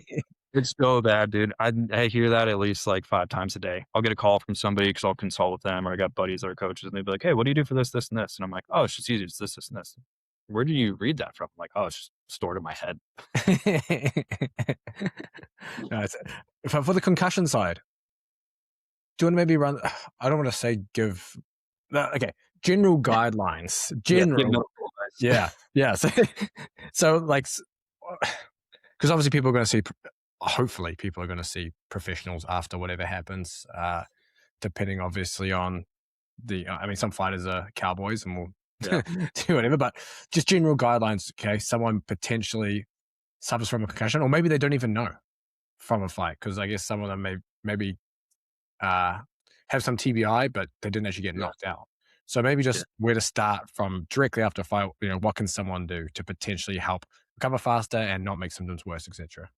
It's so bad, dude. I hear that at least like 5 times a day. I'll get a call from somebody because I'll consult with them, or I got buddies that are coaches, and they'd be like, "Hey, what do you do for this, this, and this?" And I'm like, "Oh, it's just easy. It's this, this, and this." Where do you read that from? I'm like, "Oh, it's just stored in my head." Nice. For the concussion side, do you want to maybe run? I don't want to say give. Okay, general guidelines. Yeah, give General. no advice. Yeah, yeah. So like, because obviously people are going to see. Hopefully, people are going to see professionals after whatever happens. Depending obviously on the. I mean, some fighters are cowboys and will Yeah. do whatever, but just general guidelines. Okay, someone potentially suffers from a concussion, or maybe they don't even know from a fight, because I guess some of them maybe have some TBI, but they didn't actually get Yeah. knocked out. So maybe Yeah. just where to start from directly after a fight. What can someone do to potentially help recover faster and not make symptoms worse, etc.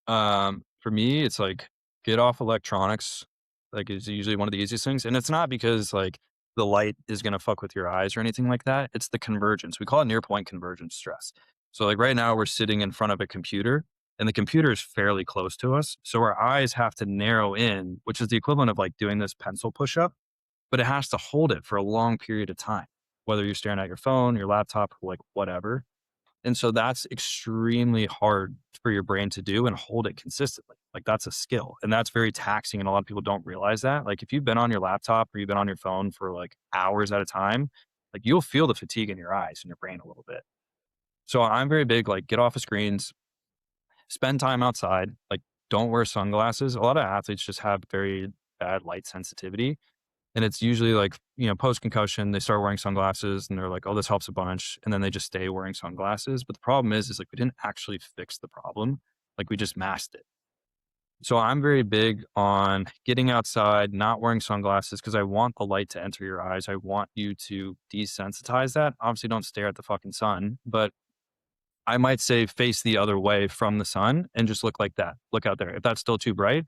For me, it's like get off electronics. Like is usually one of the easiest things, and it's not because like the light is going to fuck with your eyes or anything like that. It's the convergence. We call it near point convergence stress. So like right now we're sitting in front of a computer, and the computer is fairly close to us, so our eyes have to narrow in, which is the equivalent of like doing this pencil push up, but it has to hold it for a long period of time, whether you're staring at your phone, your laptop, like whatever. And so that's extremely hard for your brain to do and hold it consistently. Like that's a skill, and that's very taxing. And a lot of people don't realize that. Like if you've been on your laptop or you've been on your phone for like hours at a time, like you'll feel the fatigue in your eyes and your brain a little bit. So I'm very big, like get off of screens, spend time outside, like don't wear sunglasses. A lot of athletes just have very bad light sensitivity. And it's usually like, post concussion, they start wearing sunglasses and they're like, oh, this helps a bunch. And then they just stay wearing sunglasses. But the problem is like we didn't actually fix the problem. Like we just masked it. So I'm very big on getting outside, not wearing sunglasses because I want the light to enter your eyes. I want you to desensitize that. Obviously, don't stare at the fucking sun, but I might say face the other way from the sun and just look like that. Look out there. If that's still too bright,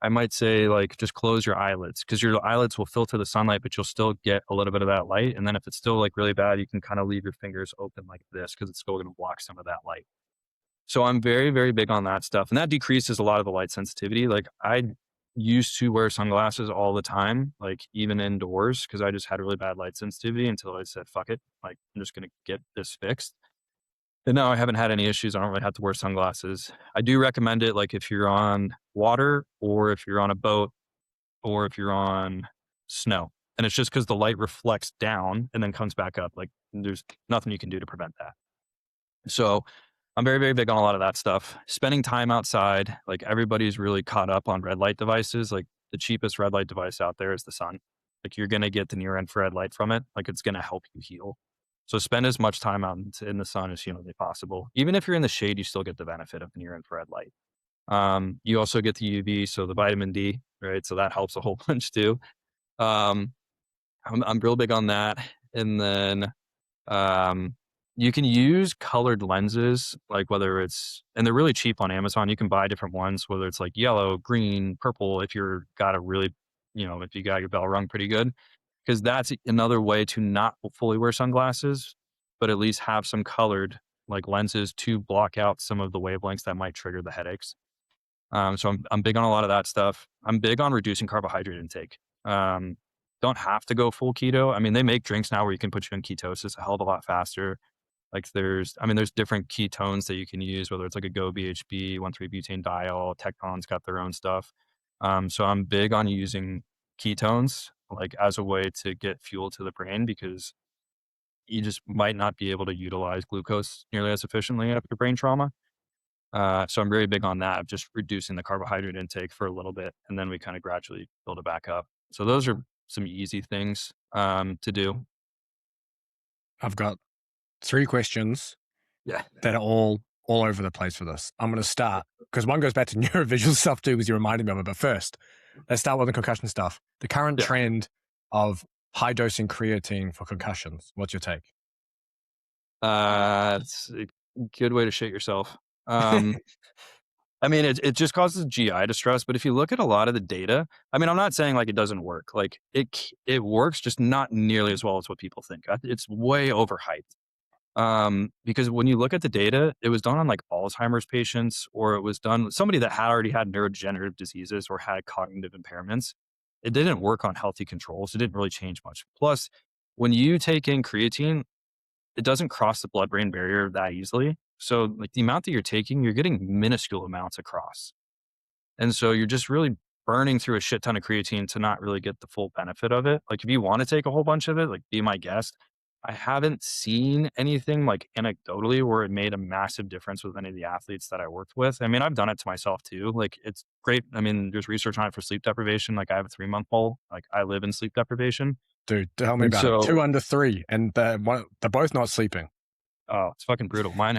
I might say like just close your eyelids because your eyelids will filter the sunlight, but you'll still get a little bit of that light. And then if it's still like really bad, you can kind of leave your fingers open like this because it's still going to block some of that light. So I'm very, very big on that stuff. And that decreases a lot of the light sensitivity. Like I used to wear sunglasses all the time, like even indoors, because I just had really bad light sensitivity until I said, fuck it. Like I'm just going to get this fixed. And no, I haven't had any issues. I don't really have to wear sunglasses. I do recommend it, like if you're on water or if you're on a boat or if you're on snow. And it's just because the light reflects down and then comes back up. Like there's nothing you can do to prevent that. So I'm very, very big on a lot of that stuff. Spending time outside, like everybody's really caught up on red light devices. Like the cheapest red light device out there is the sun. Like you're going to get the near infrared light from it. Like it's going to help you heal. So spend as much time out in the sun as humanly possible. Even if you're in the shade, you still get the benefit of the near infrared light. You also get the UV, so the vitamin D, right? So that helps a whole bunch too. Um, I'm real big on that. And then you can use colored lenses, like whether and they're really cheap on Amazon. You can buy different ones, whether it's like yellow, green, purple, if you're got a really, if you got your bell rung pretty good, because that's another way to not fully wear sunglasses, but at least have some colored like lenses to block out some of the wavelengths that might trigger the headaches. So I'm big on a lot of that stuff. I'm big on reducing carbohydrate intake. Don't have to go full keto. I mean, they make drinks now where you can put you in ketosis a hell of a lot faster. Like there's different ketones that you can use, whether it's like a Go BHB, 1,3-butane-diol, Tecton's got their own stuff. So I'm big on using ketones like as a way to get fuel to the brain because you just might not be able to utilize glucose nearly as efficiently after brain trauma. So I'm very big on that, of just reducing the carbohydrate intake for a little bit, and then we kind of gradually build it back up. So those are some easy things to do. I've got 3 questions Yeah. that are all over the place for this. I'm going to start because one goes back to Neurovisual stuff too, because you reminded me of it. But first, let's start with the concussion stuff. The current Yeah. trend of high dosing creatine for concussions. What's your take? It's a good way to shit yourself. I mean, it just causes GI distress, but if you look at a lot of the data, I mean, I'm not saying like it doesn't work. Like it works, just not nearly as well as what people think. It's way overhyped. Because when you look at the data, it was done on like Alzheimer's patients, or it was done with somebody that had already had neurodegenerative diseases or had cognitive impairments. It didn't work on healthy controls. It didn't really change much. Plus, when you take in creatine, it doesn't cross the blood-brain barrier that easily. So like the amount that you're taking, you're getting minuscule amounts across. And so you're just really burning through a shit ton of creatine to not really get the full benefit of it. Like if you want to take a whole bunch of it, like be my guest. I haven't seen anything like anecdotally where it made a massive difference with any of the athletes that I worked with. I mean, I've done it to myself too. Like it's great. I mean, there's research on it for sleep deprivation. Like I have a 3-month-old. Like I live in sleep deprivation. Dude, tell me And about it. 2 so under 3, and they're both not sleeping. oh, it's fucking brutal. Mine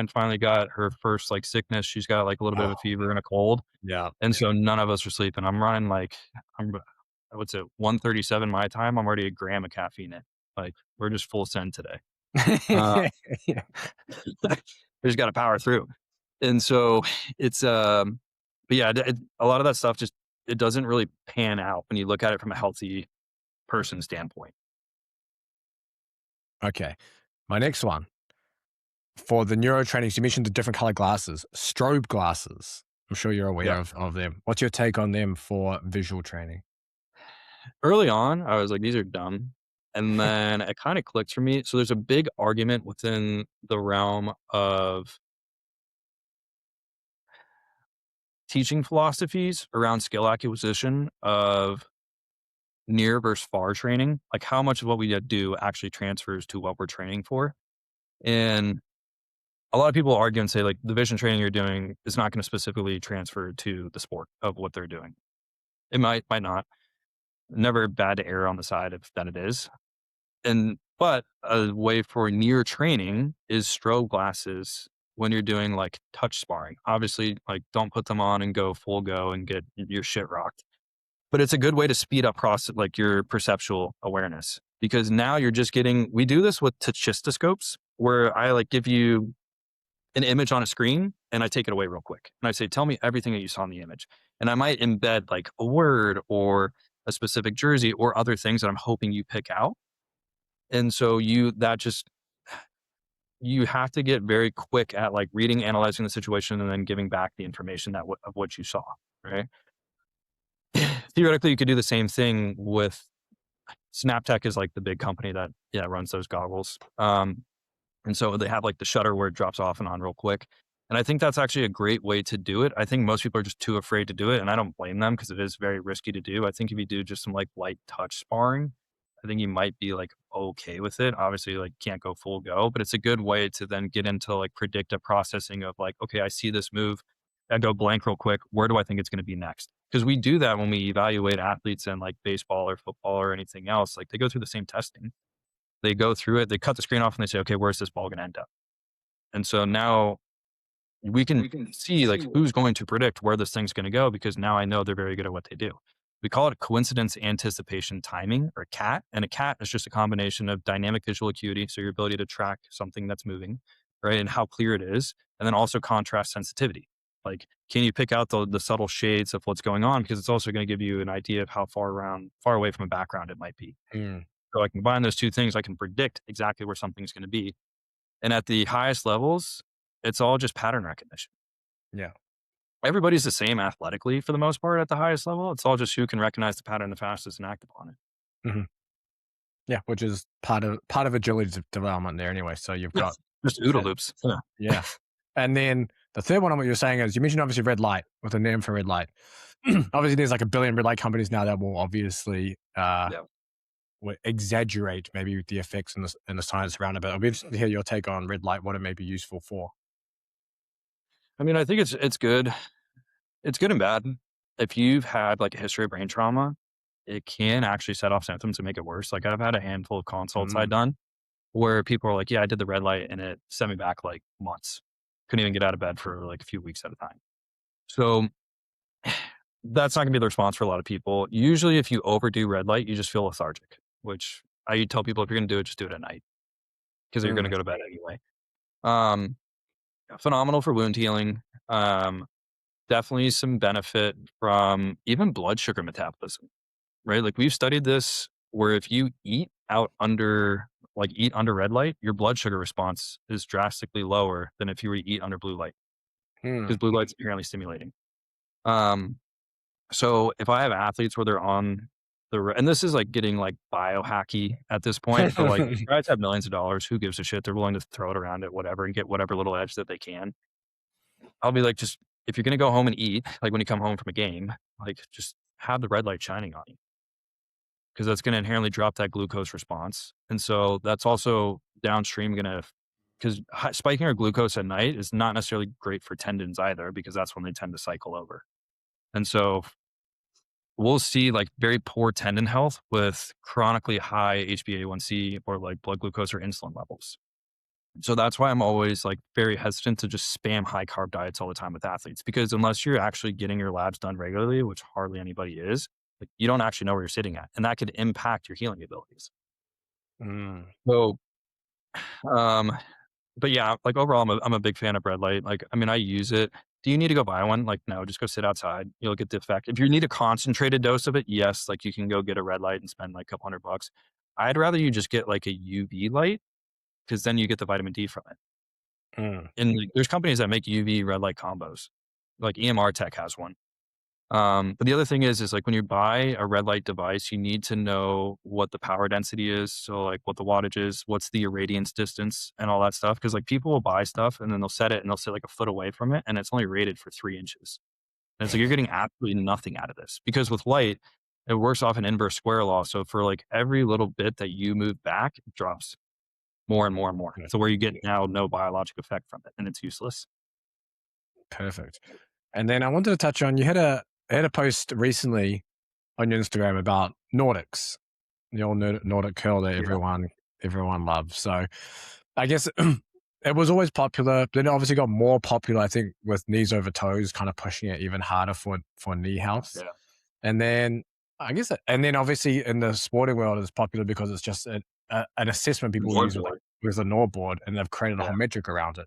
finally got her first like sickness. She's got like a little bit of a fever and a cold. Yeah. And so none of us are sleeping. I'm running like what's it, 137 my time. I'm already a gram of caffeine in. Like we're just full send today. Uh, Yeah. we just got to power through. And so it's but yeah, a lot of that stuff just it doesn't really pan out when you look at it from a healthy person standpoint. Okay. My next one. For the neuro trainings, you mentioned the different color glasses, strobe glasses. I'm sure you're aware Yeah. of them. What's your take on them for visual training? Early on, I was like, these are dumb. And then it kind of clicked for me. So there's a big argument within the realm of teaching philosophies around skill acquisition of near versus far training. Like how much of what we do actually transfers to what we're training for. And a lot of people argue and say like the vision training you're doing is not going to specifically transfer to the sport of what they're doing. It might not. Never bad to err on the side of that it is. But a way for near training is strobe glasses when you're doing like touch sparring. Obviously, like don't put them on and go full go and get your shit rocked. But it's a good way to speed up process like your perceptual awareness because now you're just getting. We do this with tachistoscopes where I like give you an image on a screen and I take it away real quick and I say, "Tell me everything that you saw in the image," and I might embed like a word or a specific jersey or other things that I'm hoping you pick out. And so you have to get very quick at like reading, analyzing the situation, and then giving back the information of what you saw, right? Theoretically, you could do the same thing with Snaptech is like the big company that runs those goggles. And so they have like the shutter where it drops off and on real quick. And I think that's actually a great way to do it. I think most people are just too afraid to do it. And I don't blame them because it is very risky to do. I think if you do just some like light touch sparring, I think you might be like okay with it. Obviously, like can't go full go, but it's a good way to then get into like predictive processing of like, okay, I see this move. I go blank real quick. Where do I think it's going to be next? Because we do that when we evaluate athletes in like baseball or football or anything else. Like they go through the same testing. They go through it, they cut the screen off and they say, okay, where's this ball going to end up? And so now we can see like who's going to predict where this thing's going to go because now I know they're very good at what they do. We call it coincidence anticipation timing or CAT. And a CAT is just a combination of dynamic visual acuity, so your ability to track something that's moving, right? And how clear it is. And then also contrast sensitivity. Like, can you pick out the subtle shades of what's going on? Because it's also going to give you an idea of how far away from a background it might be. Mm, So I can combine those two things. I can predict exactly where something's going to be. And at the highest levels, it's all just pattern recognition. yeah. Everybody's the same athletically for the most part at the highest level. It's all just who can recognize the pattern the fastest and act upon it. Hmm. Yeah, which is part of agility development there anyway. So you've got just OODA loops. Yeah. yeah. And then the third one on what you're saying is you mentioned obviously red light with the near-infrared light. Obviously, there's like a billion red light companies now that will obviously will exaggerate maybe the effects and the science around it. But I'll be interested to hear your take on red light, what it may be useful for. I mean, I think it's good. It's good and bad. If you've had like a history of brain trauma, it can actually set off symptoms and make it worse. Like I've had a handful of consults I've done where people are like, yeah, I did the red light and it sent me back like months. Couldn't even get out of bed for like a few weeks at a time. So that's not gonna be the response for a lot of people. Usually if you overdo red light, you just feel lethargic, which I tell people if you're gonna do it, just do it at night because you're gonna Mm. go to bed anyway. Um, Phenomenal for wound healing. Definitely some benefit from even blood sugar metabolism, right? Like we've studied this where if you eat under red light, your blood sugar response is drastically lower than if you were to eat under blue light because Mm. blue light's apparently stimulating. Um, so if I have athletes where they're on and this is like getting like biohacky at this point, but like guys have millions of dollars. Who gives a shit? They're willing to throw it around at whatever and get whatever little edge that they can. I'll be like, just if you're gonna go home and eat, like when you come home from a game, like just have the red light shining on you because that's gonna inherently drop that glucose response. And so that's also downstream gonna because spiking our glucose at night is not necessarily great for tendons either because that's when they tend to cycle over. And so we'll see like very poor tendon health with chronically high HbA1c or like blood glucose or insulin levels. So that's why I'm always like very hesitant to just spam high carb diets all the time with athletes because unless you're actually getting your labs done regularly, which hardly anybody is, like you don't actually know where you're sitting at, and that could impact your healing abilities. Mm. So, um, but yeah, like overall, I'm a big fan of red light. Like, I mean, I use it. Do you need to go buy one? Like, no, just go sit outside. You'll get the effect. If you need a concentrated dose of it, yes, like you can go get a red light and spend like a couple $100. I'd rather you just get like a UV light because then you get the vitamin D from it. Mm. And like, there's companies that make UV red light combos. Like EMR Tech has one. But the other thing is like when you buy a red light device, you need to know what the power density is. So like what the wattage is, what's the irradiance distance and all that stuff. Cause like people will buy stuff and then they'll set it and they'll sit like a foot away from it and it's only rated for 3 inches. And it's like you're getting absolutely nothing out of this because with light, it works off an inverse square law. So for like every little bit that you move back, it drops more and more and more. Yeah. So where you get now no biologic effect from it and it's useless. Perfect. And then I wanted to touch on, you had a post recently on your Instagram about Nordics, the old Nordic curl that Yeah. everyone loves. So I guess it was always popular. Then it obviously got more popular, I think, with knees over toes, kind of pushing it even harder for knee health. Yeah. And then and then obviously in the sporting world, it's popular because it's just an assessment people More use board. with a Nord board, and they've created a Yeah. whole metric around it.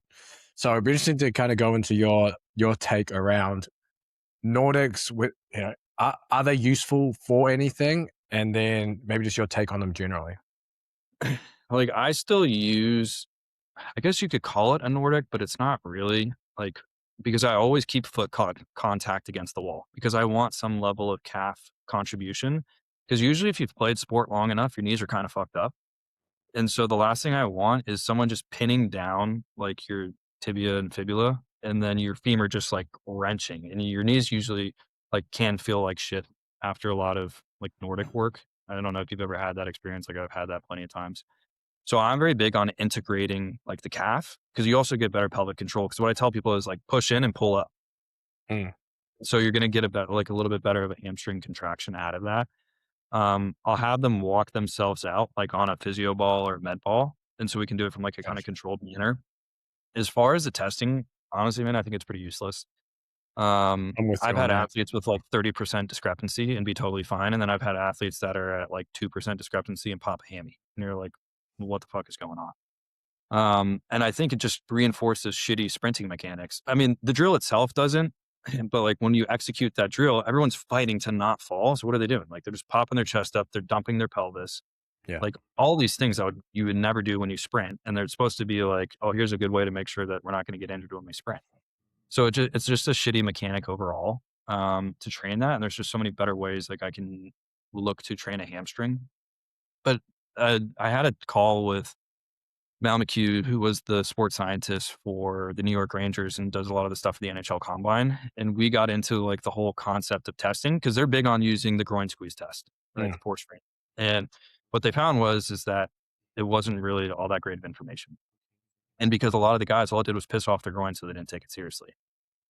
So it'd be interesting to kind of go into your take around Nordics. With are they useful for anything? And then maybe just your take on them generally. Like I still use, I guess you could call it a Nordic, but it's not really like because I always keep foot contact against the wall because I want some level of calf contribution. Because usually, if you've played sport long enough, your knees are kind of fucked up. And so the last thing I want is someone just pinning down like your tibia and fibula and then your femur just like wrenching. And your knees usually like can feel like shit after a lot of like Nordic work. I don't know if you've ever had that experience. Like I've had that plenty of times. So I'm very big on integrating like the calf because you also get better pelvic control. Because what I tell people is like push in and pull up. Mm. So you're going to get like a little bit better of a hamstring contraction out of that. I'll have them walk themselves out like on a physio ball or med ball. And so we can do it from like a kind of Gotcha. controlled manner. As far as the testing, honestly, man, I think it's pretty useless. I'm with I've you on had that. athletes with like 30% discrepancy and be totally fine. And then I've had athletes that are at like 2% discrepancy and pop a hammy. And you're like, what the fuck is going on? And I think it just reinforces shitty sprinting mechanics. I mean, the drill itself doesn't, but like when you execute that drill, everyone's fighting to not fall. So what are they doing? Like they're just popping their chest up, they're dumping their pelvis. Yeah. Like all these things that you would never do when you sprint. And they're supposed to be like, oh, here's a good way to make sure that we're not going to get injured when we sprint. So it's just a shitty mechanic overall to train that. And there's just so many better ways like I can look to train a hamstring. But I had a call with Mal McHugh, who was the sports scientist for the New York Rangers and does a lot of the stuff for the NHL Combine. And we got into like the whole concept of testing because they're big on using the groin squeeze test, right? Mm. The force strain. And what they found is that it wasn't really all that great of information. And because a lot of the guys, all it did was piss off their groin, so they didn't take it seriously.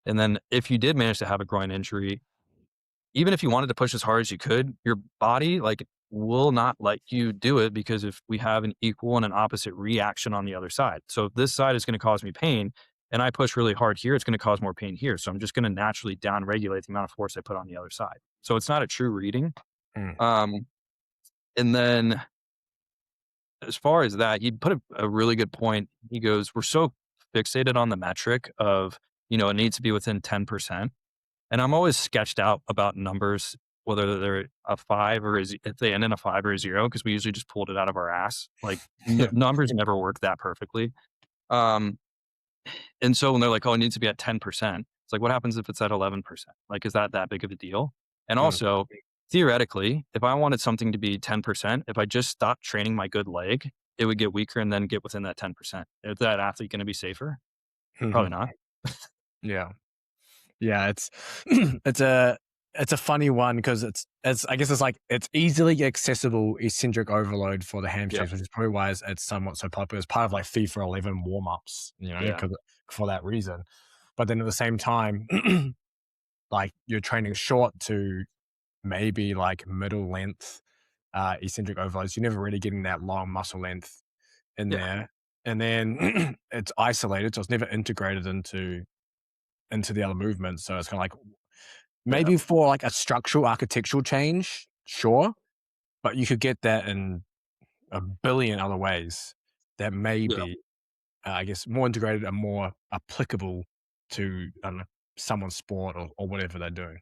And then if you did manage to have a groin injury, even if you wanted to push as hard as you could, your body, like will not let you do it because if we have an equal and an opposite reaction on the other side. So if this side is going to cause me pain and I push really hard here, it's going to cause more pain here. So I'm just going to naturally down regulate the amount of force I put on the other side. So it's not a true reading. Mm. Um, and then as far as that, he put a really good point. He goes, we're so fixated on the metric of, it needs to be within 10%. And I'm always sketched out about numbers, whether they're a five or if they end in a five or a zero, because we usually just pulled it out of our ass. Like Yeah. numbers never work that perfectly. Um, and so when they're like, oh, it needs to be at 10%, it's like, what happens if it's at 11%? Like, is that big of a deal? And Mm. also, theoretically, if I wanted something to be 10%, if I just stopped training my good leg, it would get weaker and then get within that 10%. Is that athlete going to be safer? Probably Mhm. not. Yeah. Yeah, it's it's a funny one because it's I guess it's easily accessible eccentric overload for the Yeah. hamstrings, which is probably why it's somewhat so popular. It's part of like FIFA 11 warm ups, Yeah. for that reason. But then at the same time, like you're training short to maybe like middle length eccentric overloads. You're never really getting that long muscle length in Yeah. there, and then it's isolated, so it's never integrated into the other movements. So it's kind of like Yeah. maybe for like a structural architectural change, sure, but you could get that in a billion other ways that may Yeah. be, I guess, more integrated and more applicable to I don't know, someone's sport or whatever they're doing.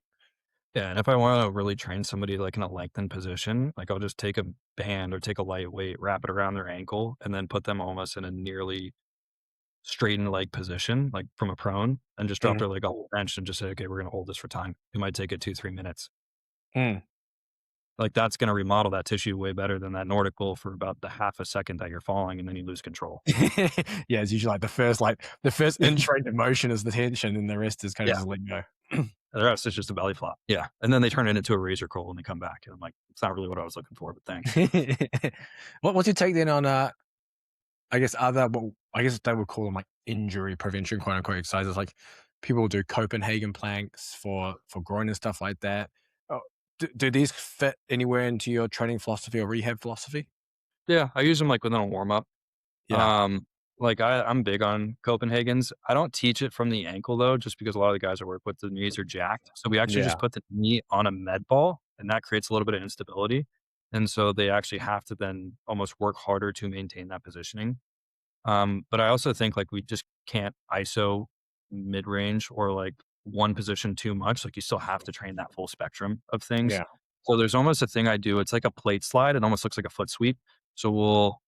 Yeah, and if I wanna really train somebody, like, in a lengthened position, like, I'll just take a band or take a light weight, wrap it around their ankle, and then put them almost in a nearly straightened leg position, like, from a prone, and just drop Mm. their leg off the bench and just say, "Okay, we're gonna hold this for time." It might take it 2, 3 minutes. Mm. Like, that's gonna remodel that tissue way better than that Nordic pull for about the half a second that you're falling, and then you lose control. Yeah, it's usually like the first inch range of motion is the tension, and the rest is kind of Yeah, just letting go. the rest is just a belly flop. Yeah, and then they turn it into a razor curl when they come back, and I'm like, "It's not really what I was looking for, but thanks." What's your take then on I guess I guess they would call them like injury prevention, quote unquote exercises. Like people do Copenhagen planks for groin and stuff like that. Oh, do these fit anywhere into your training philosophy or rehab philosophy? Yeah, I use them, like, within a warm up. Yeah, Like I'm big on Copenhagen's. I don't teach it from the ankle though, just because a lot of the guys I work with, the knees are jacked. So we actually yeah, just put the knee on a med ball and that creates a little bit of instability. And so they actually have to then almost work harder to maintain that positioning. But I also think like we just can't ISO mid range or like one position too much. Like you still have to train that full spectrum of things. yeah, So there's almost a thing I do. It's like a plate slide. It almost looks like a foot sweep. So we'll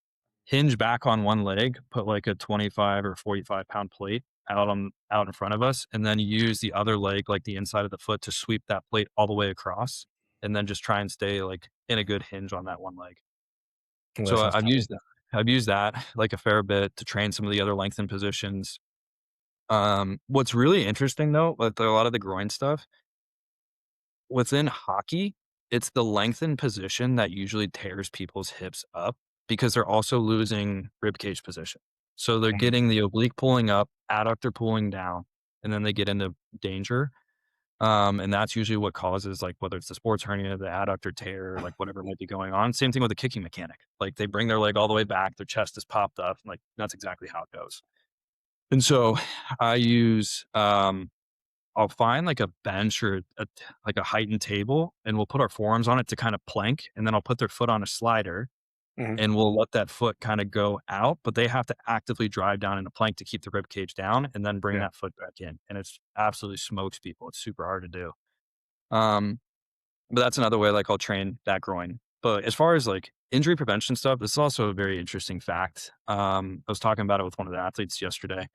hinge back on one leg, put like a 25 or 45-pound plate out in front of us, and then use the other leg, like the inside of the foot, to sweep that plate all the way across, and then just try and stay like in a good hinge on that one leg. well, that So sounds I've tough. used that. I've used that like a fair bit to train some of the other lengthened positions. What's really interesting though, with a lot of the groin stuff within hockey, it's the lengthened position that usually tears people's hips up because they're also losing rib cage position. So they're Mhm. getting the oblique pulling up, adductor pulling down, and then they get into danger. And that's usually what causes like whether it's the sports hernia, the adductor tear, like whatever might be going on. Same thing with the kicking mechanic. Like they bring their leg all the way back, their chest is popped up, like that's exactly how it goes. And so I use I'll find like a bench or like a heightened table, and we'll put our forearms on it to kind of plank, and then I'll put their foot on a slider, Mhm. and we'll let that foot kind of go out, but they have to actively drive down in a plank to keep the rib cage down, and then bring Yeah. that foot back in, and it's absolutely smokes people. It's super hard to do. Um, but that's another way like I'll train that groin. But as far as like injury prevention stuff, this is also a very interesting fact. I was talking about it with one of the athletes yesterday.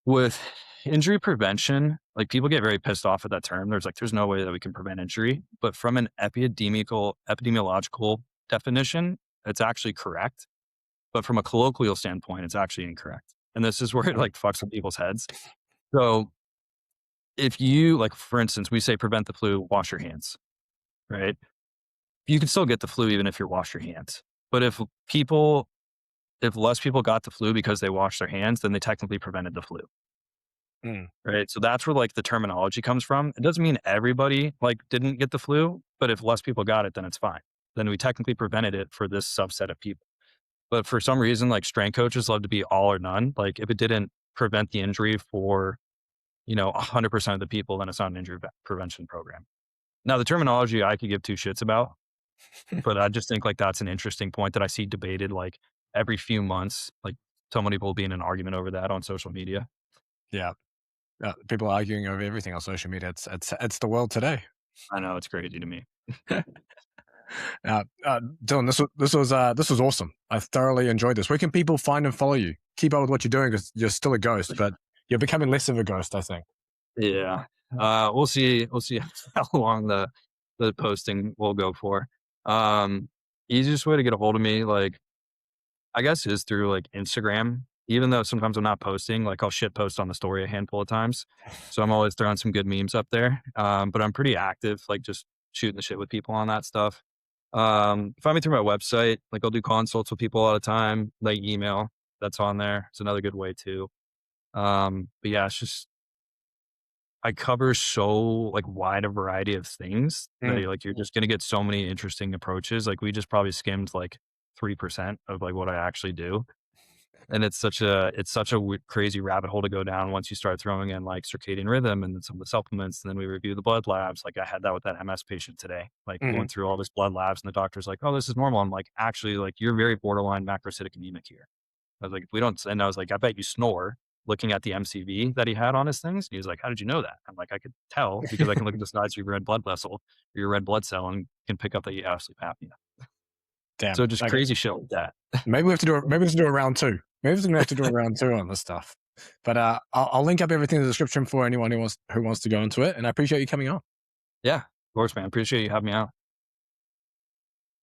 With injury prevention, like, people get very pissed off at that term. There's no way that we can prevent injury, but from an epidemiological definition, it's actually correct, but from a colloquial standpoint, it's actually incorrect, and this is where it, Mhm. like, fucks with people's heads. So, if you like, for instance, we say prevent the flu, wash your hands, right? You can still get the flu even if you wash your hands, but if less people got the flu because they washed their hands, then they technically prevented the flu. Mm. Right, so that's where, like, the terminology comes from. It doesn't mean everybody, like, didn't get the flu, but if less people got it, then it's fine. then we technically prevented it for this subset of people. But for some reason, like strength coaches love to be all or none. Like if it didn't prevent the injury for, 100% of the people, then it's not an injury prevention program. Now, the terminology I could give two shits about, but I just think like that's an interesting point that I see debated like every few months. Like so many people will be in an argument over that on social media. Yeah. People arguing over everything on social media. It's the world today. I know, it's crazy to me. Dylan, this was awesome. I thoroughly enjoyed this. Where can people find and follow you? Keep up with what you're doing because you're still a ghost, but you're becoming less of a ghost, I think. Yeah. We'll see. We'll see how long the posting will go for. Easiest way to get a hold of me, like, I guess, is through like Instagram. Even though sometimes I'm not posting, like I'll shit post on the story a handful of times. So I'm always throwing some good memes up there. But I'm pretty active, like just shooting the shit with people on that stuff. Find me through my website. Like I'll do consults with people all the time, like email that's on there. It's another good way too. But yeah, it's just, I cover so like wide a variety of things that like you're just gonna get so many interesting approaches. Like we just probably skimmed like 3% of like what I actually do. And it's such a crazy rabbit hole to go down once you start throwing in like circadian rhythm and then some of the supplements. And then we review the blood labs. Like I had that with that MS patient today, like going through all this blood labs and the doctor's like, oh, this is normal. I'm like, actually, like you're very borderline macrocytic anemic here. I was like, if we don't, and I was like, I bet you snore, looking at the MCV that he had on his things. He was like, how did you know that? I'm like, I could tell because I can look at the size of your red blood vessel or your red blood cell and can pick up that you have sleep apnea. Damn. So just crazy shit like that. Maybe we have to do a round two. Maybe we're going to have to do a round two on this stuff. But I'll link up everything in the description for anyone who wants to go into it. And I appreciate you coming on. Yeah, of course, man. Appreciate you having me out.